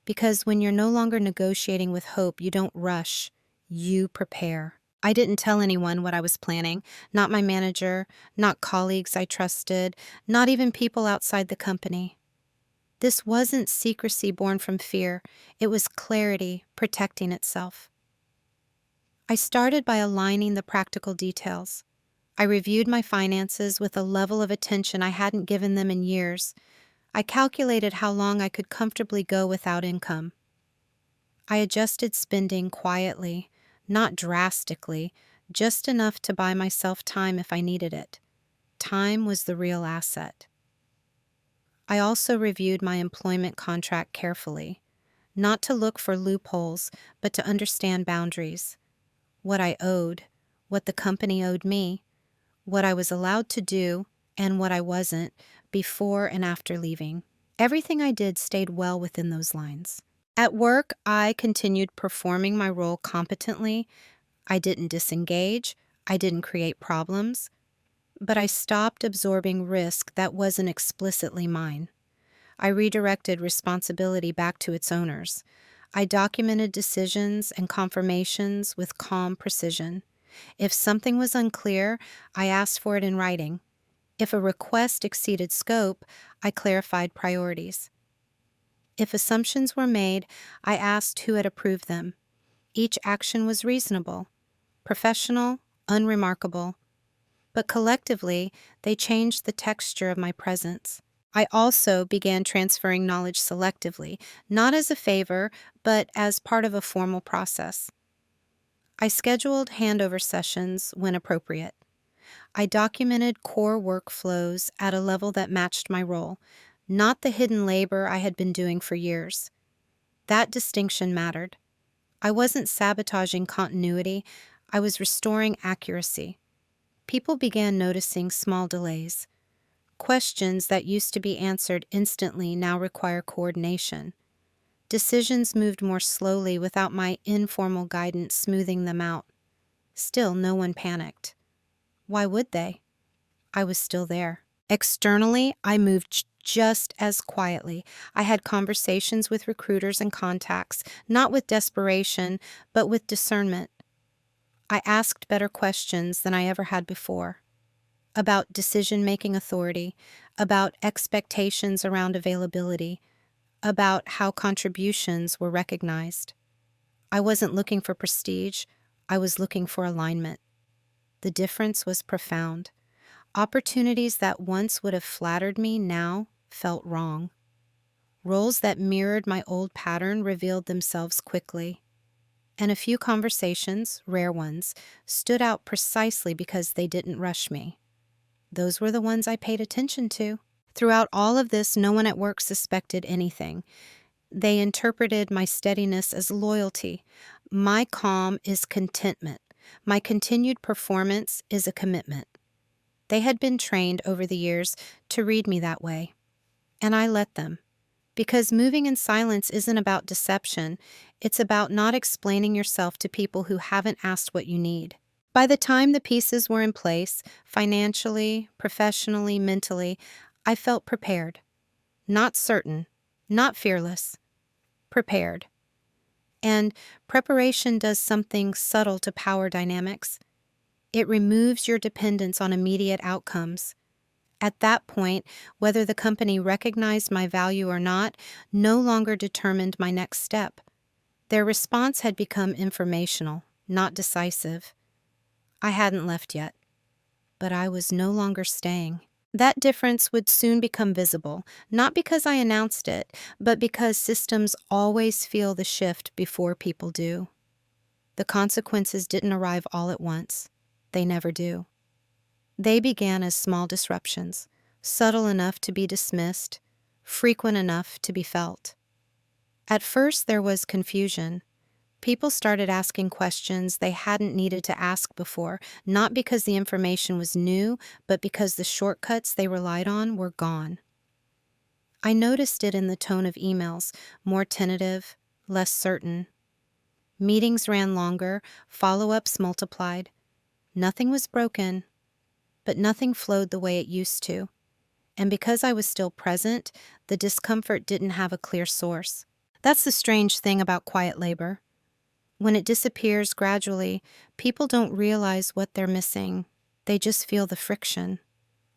because when you're no longer negotiating with hope, you don't rush, you prepare. I didn't tell anyone what I was planning, not my manager, not colleagues I trusted, not even people outside the company. This wasn't secrecy born from fear, it was clarity protecting itself. I started by aligning the practical details. I reviewed my finances with a level of attention I hadn't given them in years. I calculated how long I could comfortably go without income. I adjusted spending quietly, not drastically, just enough to buy myself time if I needed it. Time was the real asset. I also reviewed my employment contract carefully, not to look for loopholes, but to understand boundaries. What I owed, what the company owed me, what I was allowed to do, and what I wasn't, before and after leaving. Everything I did stayed well within those lines. At work, I continued performing my role competently. I didn't disengage, I didn't create problems, but I stopped absorbing risk that wasn't explicitly mine. I redirected responsibility back to its owners. I documented decisions and confirmations with calm precision. If something was unclear, I asked for it in writing. If a request exceeded scope, I clarified priorities. If assumptions were made, I asked who had approved them. Each action was reasonable, professional, unremarkable, but collectively, they changed the texture of my presence. I also began transferring knowledge selectively, not as a favor, but as part of a formal process. I scheduled handover sessions when appropriate. I documented core workflows at a level that matched my role, not the hidden labor I had been doing for years. That distinction mattered. I wasn't sabotaging continuity, I was restoring accuracy. People began noticing small delays. Questions that used to be answered instantly now require coordination. Decisions moved more slowly without my informal guidance smoothing them out. Still, no one panicked. Why would they? I was still there. Externally, I moved just as quietly. I had conversations with recruiters and contacts, not with desperation, but with discernment. I asked better questions than I ever had before. About decision-making authority, about expectations around availability, about how contributions were recognized. I wasn't looking for prestige, I was looking for alignment. The difference was profound. Opportunities that once would have flattered me now felt wrong. Roles that mirrored my old pattern revealed themselves quickly. And a few conversations, rare ones, stood out precisely because they didn't rush me. Those were the ones I paid attention to. Throughout all of this, no one at work suspected anything. They interpreted my steadiness as loyalty. My calm is contentment. My continued performance is a commitment. They had been trained over the years to read me that way, and I let them. Because moving in silence isn't about deception, it's about not explaining yourself to people who haven't asked what you need. By the time the pieces were in place, financially, professionally, mentally, I felt prepared. Not certain, not fearless, prepared. And preparation does something subtle to power dynamics. It removes your dependence on immediate outcomes. At that point, whether the company recognized my value or not no longer determined my next step. Their response had become informational, not decisive. I hadn't left yet, but I was no longer staying. That difference would soon become visible, not because I announced it, but because systems always feel the shift before people do. The consequences didn't arrive all at once. They never do. They began as small disruptions, subtle enough to be dismissed, frequent enough to be felt. At first, there was confusion. People started asking questions they hadn't needed to ask before, not because the information was new, but because the shortcuts they relied on were gone. I noticed it in the tone of emails, more tentative, less certain. Meetings ran longer, follow-ups multiplied. Nothing was broken, but nothing flowed the way it used to. And because I was still present, the discomfort didn't have a clear source. That's the strange thing about quiet labor. When it disappears gradually, people don't realize what they're missing. They just feel the friction.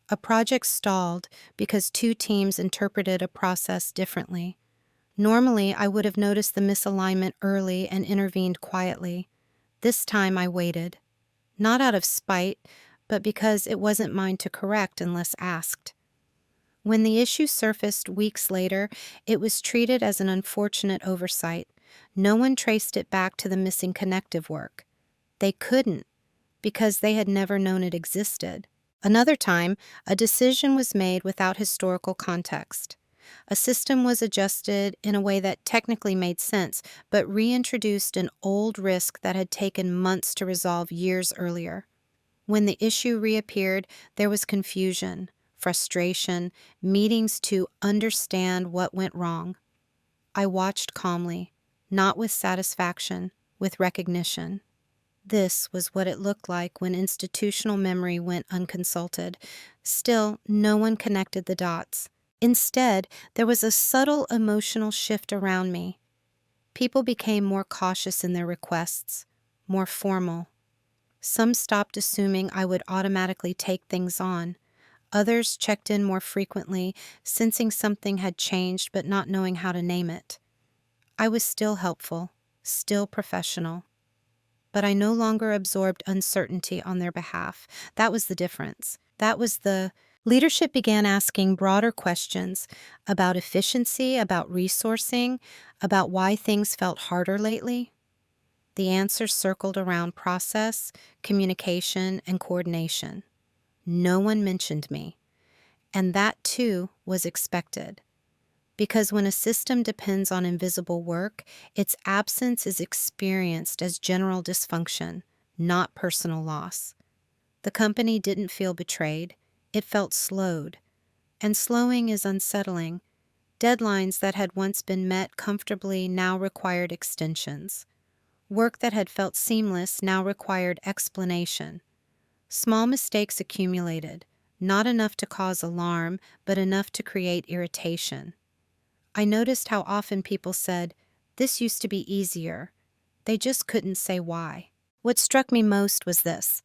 A project stalled because two teams interpreted a process differently. Normally, I would have noticed the misalignment early and intervened quietly. This time I waited. Not out of spite, but because it wasn't mine to correct unless asked. When the issue surfaced weeks later, it was treated as an unfortunate oversight. No one traced it back to the missing connective work. They couldn't, because they had never known it existed. Another time, a decision was made without historical context. A system was adjusted in a way that technically made sense, but reintroduced an old risk that had taken months to resolve years earlier. When the issue reappeared, there was confusion, frustration, meetings to understand what went wrong. I watched calmly, not with satisfaction, with recognition. This was what it looked like when institutional memory went unconsulted. Still, no one connected the dots. Instead, there was a subtle emotional shift around me. People became more cautious in their requests, more formal. Some stopped assuming I would automatically take things on. Others checked in more frequently, sensing something had changed but not knowing how to name it. I was still helpful, still professional. But I no longer absorbed uncertainty on their behalf. That was the difference. Leadership began asking broader questions about efficiency, about resourcing, about why things felt harder lately. The answers circled around process, communication, and coordination. No one mentioned me, and that too was expected. Because when a system depends on invisible work, its absence is experienced as general dysfunction, not personal loss. The company didn't feel betrayed. It felt slowed. And slowing is unsettling. Deadlines that had once been met comfortably now required extensions. Work that had felt seamless now required explanation. Small mistakes accumulated, not enough to cause alarm, but enough to create irritation. I noticed how often people said, "This used to be easier." They just couldn't say why. What struck me most was this.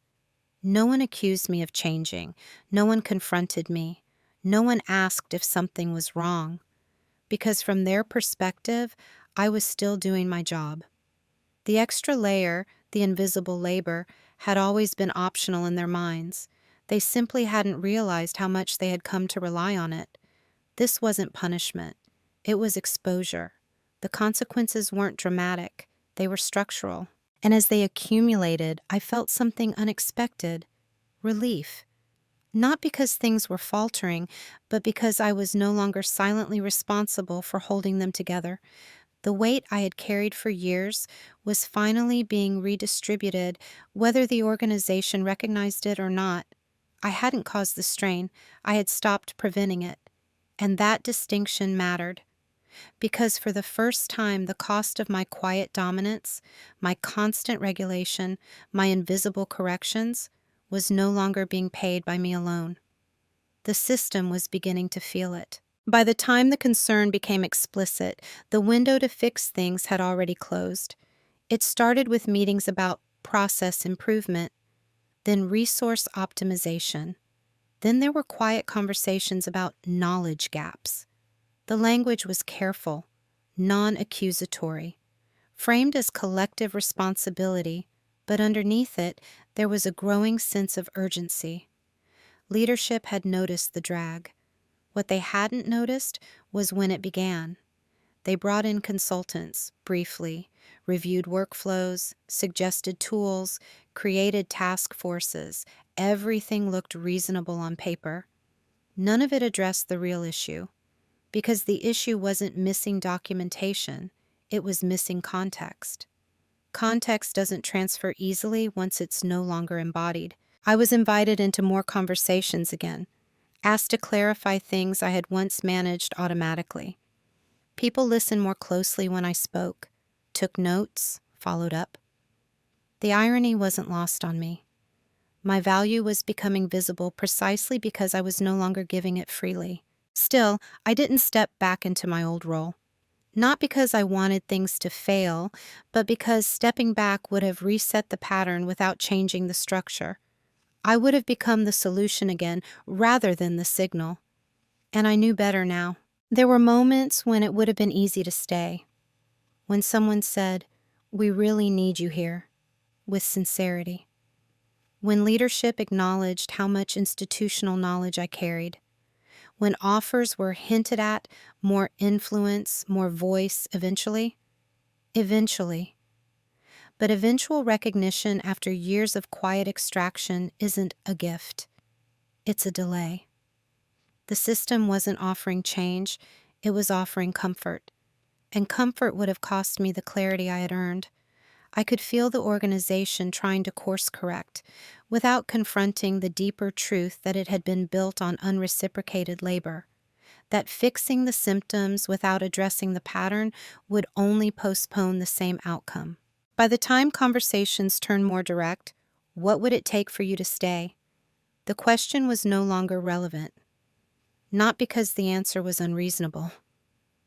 No one accused me of changing. No one confronted me. No one asked if something was wrong. Because from their perspective, I was still doing my job. The extra layer, the invisible labor, had always been optional in their minds. They simply hadn't realized how much they had come to rely on it. This wasn't punishment. It was exposure. The consequences weren't dramatic. They were structural. And as they accumulated, I felt something unexpected. Relief. Not because things were faltering, but because I was no longer silently responsible for holding them together. The weight I had carried for years was finally being redistributed, whether the organization recognized it or not. I hadn't caused the strain, I had stopped preventing it. And that distinction mattered, because for the first time, the cost of my quiet dominance, my constant regulation, my invisible corrections, was no longer being paid by me alone. The system was beginning to feel it. By the time the concern became explicit, the window to fix things had already closed. It started with meetings about process improvement, then resource optimization. Then there were quiet conversations about knowledge gaps. The language was careful, non-accusatory, framed as collective responsibility, but underneath it, there was a growing sense of urgency. Leadership had noticed the drag. What they hadn't noticed was when it began. They brought in consultants, briefly, reviewed workflows, suggested tools, created task forces. Everything looked reasonable on paper. None of it addressed the real issue, because the issue wasn't missing documentation, it was missing context. Context doesn't transfer easily once it's no longer embodied. I was invited into more conversations again, asked to clarify things I had once managed automatically. People listened more closely when I spoke, took notes, followed up. The irony wasn't lost on me. My value was becoming visible precisely because I was no longer giving it freely. Still, I didn't step back into my old role. Not because I wanted things to fail, but because stepping back would have reset the pattern without changing the structure. I would have become the solution again rather than the signal. And I knew better now. There were moments when it would have been easy to stay. When someone said, "We really need you here," with sincerity. When leadership acknowledged how much institutional knowledge I carried. When offers were hinted at, more influence, more voice, eventually. Eventually. But eventual recognition after years of quiet extraction isn't a gift. It's a delay. The system wasn't offering change, it was offering comfort. And comfort would have cost me the clarity I had earned. I could feel the organization trying to course correct, without confronting the deeper truth that it had been built on unreciprocated labor, that fixing the symptoms without addressing the pattern would only postpone the same outcome. By the time conversations turned more direct, what would it take for you to stay? The question was no longer relevant, not because the answer was unreasonable,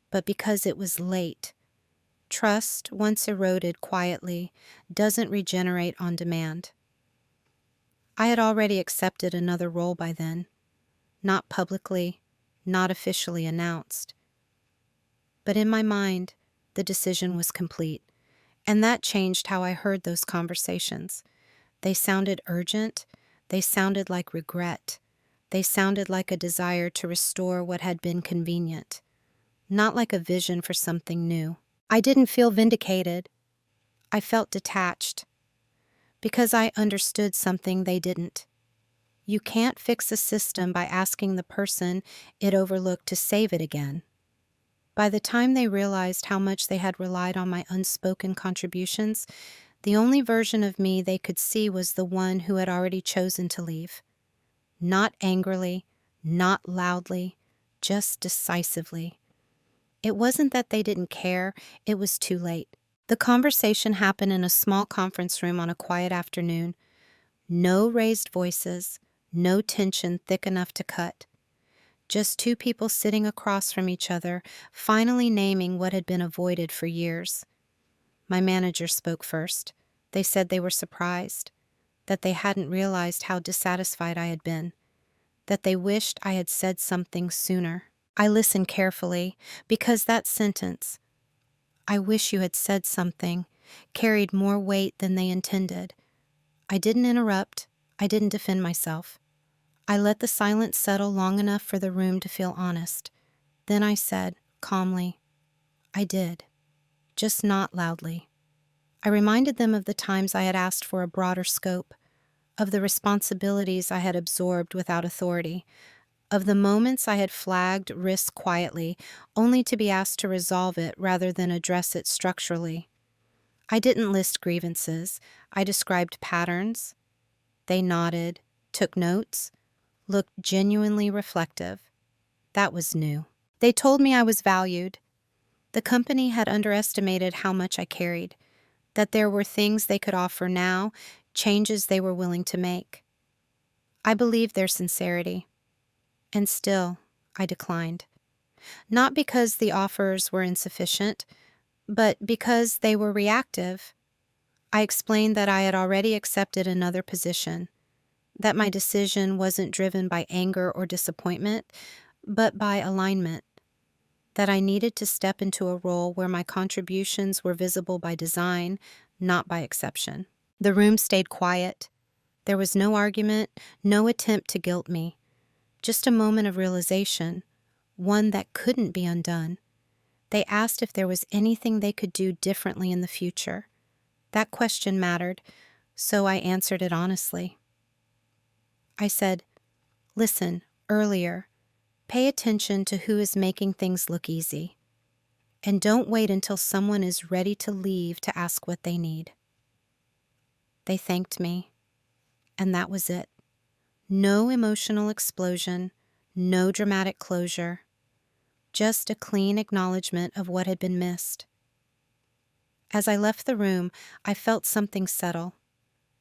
but because it was late. Trust, once eroded quietly, doesn't regenerate on demand. I had already accepted another role by then, not publicly, not officially announced. But in my mind, the decision was complete, and that changed how I heard those conversations. They sounded urgent, they sounded like regret, they sounded like a desire to restore what had been convenient, not like a vision for something new. I didn't feel vindicated. I felt detached, because I understood something they didn't. You can't fix a system by asking the person it overlooked to save it again. By the time they realized how much they had relied on my unspoken contributions, the only version of me they could see was the one who had already chosen to leave. Not angrily, not loudly, just decisively. It wasn't that they didn't care, it was too late. The conversation happened in a small conference room on a quiet afternoon. No raised voices, no tension thick enough to cut. Just two people sitting across from each other, finally naming what had been avoided for years. My manager spoke first. They said they were surprised, that they hadn't realized how dissatisfied I had been, that they wished I had said something sooner. I listened carefully, because that sentence, "I wish you had said something," carried more weight than they intended. I didn't interrupt. I didn't defend myself. I let the silence settle long enough for the room to feel honest. Then I said, calmly, "I did, just not loudly." I reminded them of the times I had asked for a broader scope. of the responsibilities I had absorbed without authority, of the moments I had flagged risk quietly, only to be asked to resolve it rather than address it structurally. I didn't list grievances. I described patterns. They nodded, took notes, looked genuinely reflective. That was new. They told me I was valued. The company had underestimated how much I carried, that there were things they could offer now, changes they were willing to make. I believed their sincerity. And still, I declined. Not because the offers were insufficient, but because they were reactive. I explained that I had already accepted another position, that my decision wasn't driven by anger or disappointment, but by alignment, that I needed to step into a role where my contributions were visible by design, not by exception. The room stayed quiet. There was no argument, no attempt to guilt me, just a moment of realization, one that couldn't be undone. They asked if there was anything they could do differently in the future. That question mattered, so I answered it honestly. I said, "Listen, earlier, pay attention to who is making things look easy, and don't wait until someone is ready to leave to ask what they need." They thanked me, and that was it. No emotional explosion, no dramatic closure, just a clean acknowledgement of what had been missed. As I left the room, I felt something settle.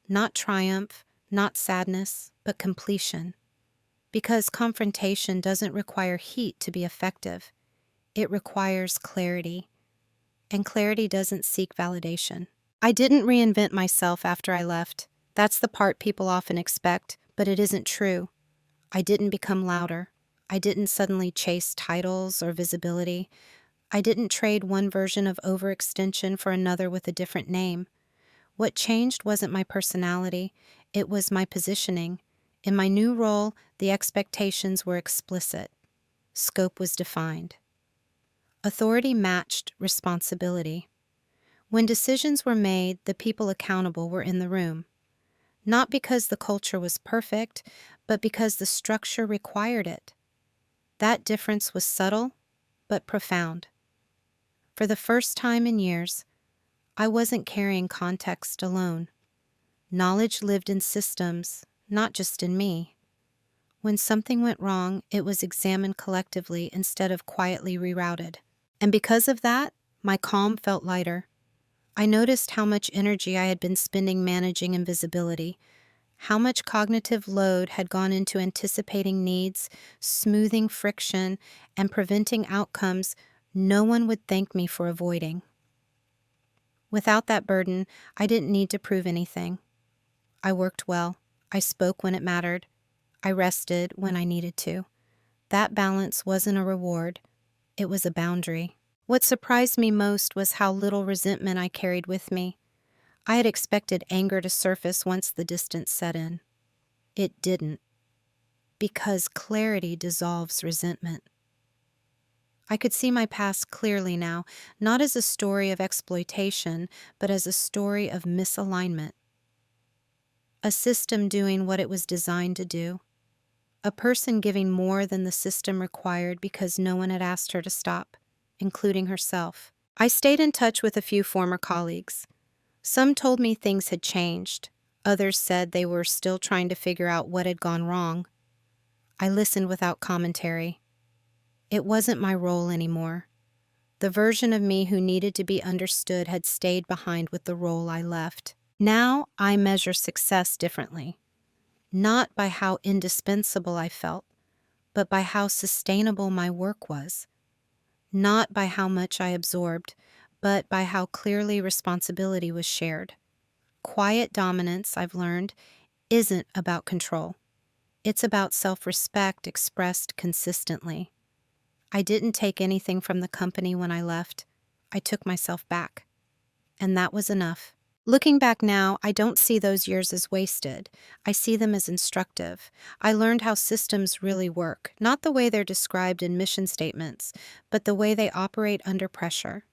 Not triumph, not sadness, but completion. Because confrontation doesn't require heat to be effective. It requires clarity. And clarity doesn't seek validation. I didn't reinvent myself after I left. That's the part people often expect, but it isn't true. I didn't become louder. I didn't suddenly chase titles or visibility. I didn't trade one version of overextension for another with a different name. What changed wasn't my personality, it was my positioning. In my new role, the expectations were explicit. Scope was defined. Authority matched responsibility. When decisions were made, the people accountable were in the room. Not because the culture was perfect, but because the structure required it. That difference was subtle, but profound. For the first time in years, I wasn't carrying context alone. Knowledge lived in systems, not just in me. When something went wrong, it was examined collectively instead of quietly rerouted. And because of that, my calm felt lighter. I noticed how much energy I had been spending managing invisibility, how much cognitive load had gone into anticipating needs, smoothing friction, and preventing outcomes no one would thank me for avoiding. Without that burden, I didn't need to prove anything. I worked well. I spoke when it mattered. I rested when I needed to. That balance wasn't a reward. It was a boundary. What surprised me most was how little resentment I carried with me. I had expected anger to surface once the distance set in. It didn't, because clarity dissolves resentment. I could see my past clearly now, not as a story of exploitation, but as a story of misalignment. A system doing what it was designed to do. A person giving more than the system required because no one had asked her to stop, including herself. I stayed in touch with a few former colleagues. Some told me things had changed. Others said they were still trying to figure out what had gone wrong. I listened without commentary. It wasn't my role anymore. The version of me who needed to be understood had stayed behind with the role I left. Now I measure success differently. Not by how indispensable I felt, but by how sustainable my work was. Not by how much I absorbed, but by how clearly responsibility was shared. Quiet dominance, I've learned, isn't about control. It's about self-respect expressed consistently. I didn't take anything from the company when I left. I took myself back. And that was enough. Looking back now, I don't see those years as wasted. I see them as instructive. I learned how systems really work, not the way they're described in mission statements, but the way they operate under pressure.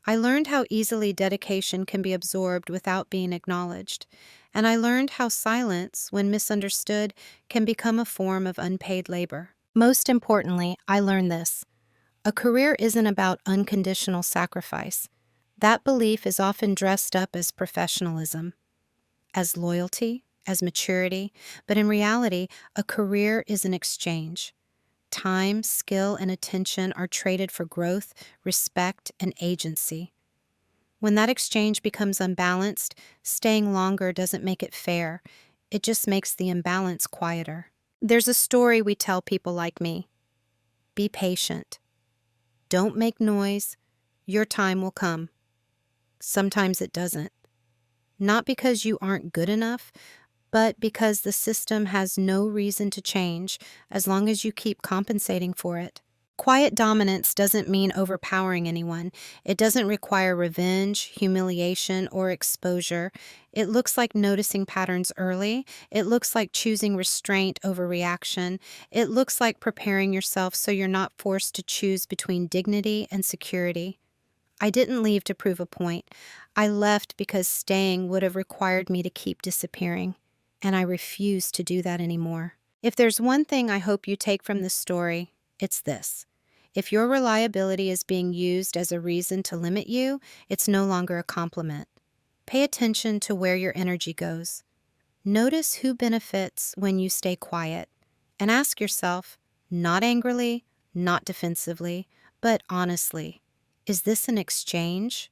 I learned how easily dedication can be absorbed without being acknowledged, And I learned how silence, when misunderstood, can become a form of unpaid labor. Most importantly, I learned this: a career isn't about unconditional sacrifice. That belief is often dressed up as professionalism, as loyalty, as maturity, but in reality, a career is an exchange. Time, skill, and attention are traded for growth, respect, and agency. When that exchange becomes unbalanced, staying longer doesn't make it fair. It just makes the imbalance quieter. There's a story we tell people like me: be patient. Don't make noise. Your time will come. Sometimes it doesn't. Not because you aren't good enough, but because the system has no reason to change as long as you keep compensating for it. Quiet dominance doesn't mean overpowering anyone. It doesn't require revenge, humiliation, or exposure. It looks like noticing patterns early. It looks like choosing restraint over reaction. It looks like preparing yourself so you're not forced to choose between dignity and security. I didn't leave to prove a point. I left because staying would have required me to keep disappearing, and I refuse to do that anymore. If there's one thing I hope you take from this story, it's this: if your reliability is being used as a reason to limit you, it's no longer a compliment. Pay attention to where your energy goes. Notice who benefits when you stay quiet, and ask yourself, not angrily, not defensively, but honestly, is this an exchange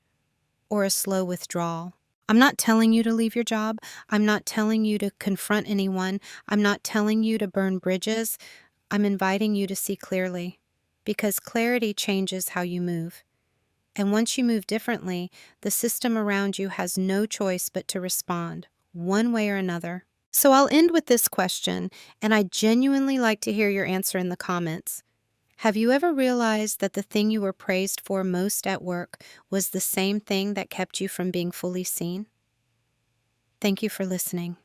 or a slow withdrawal? I'm not telling you to leave your job. I'm not telling you to confront anyone. I'm not telling you to burn bridges. I'm inviting you to see clearly, because clarity changes how you move. And once you move differently, the system around you has no choice but to respond, one way or another. So I'll end with this question, and I genuinely like to hear your answer in the comments. Have you ever realized that the thing you were praised for most at work was the same thing that kept you from being fully seen? Thank you for listening.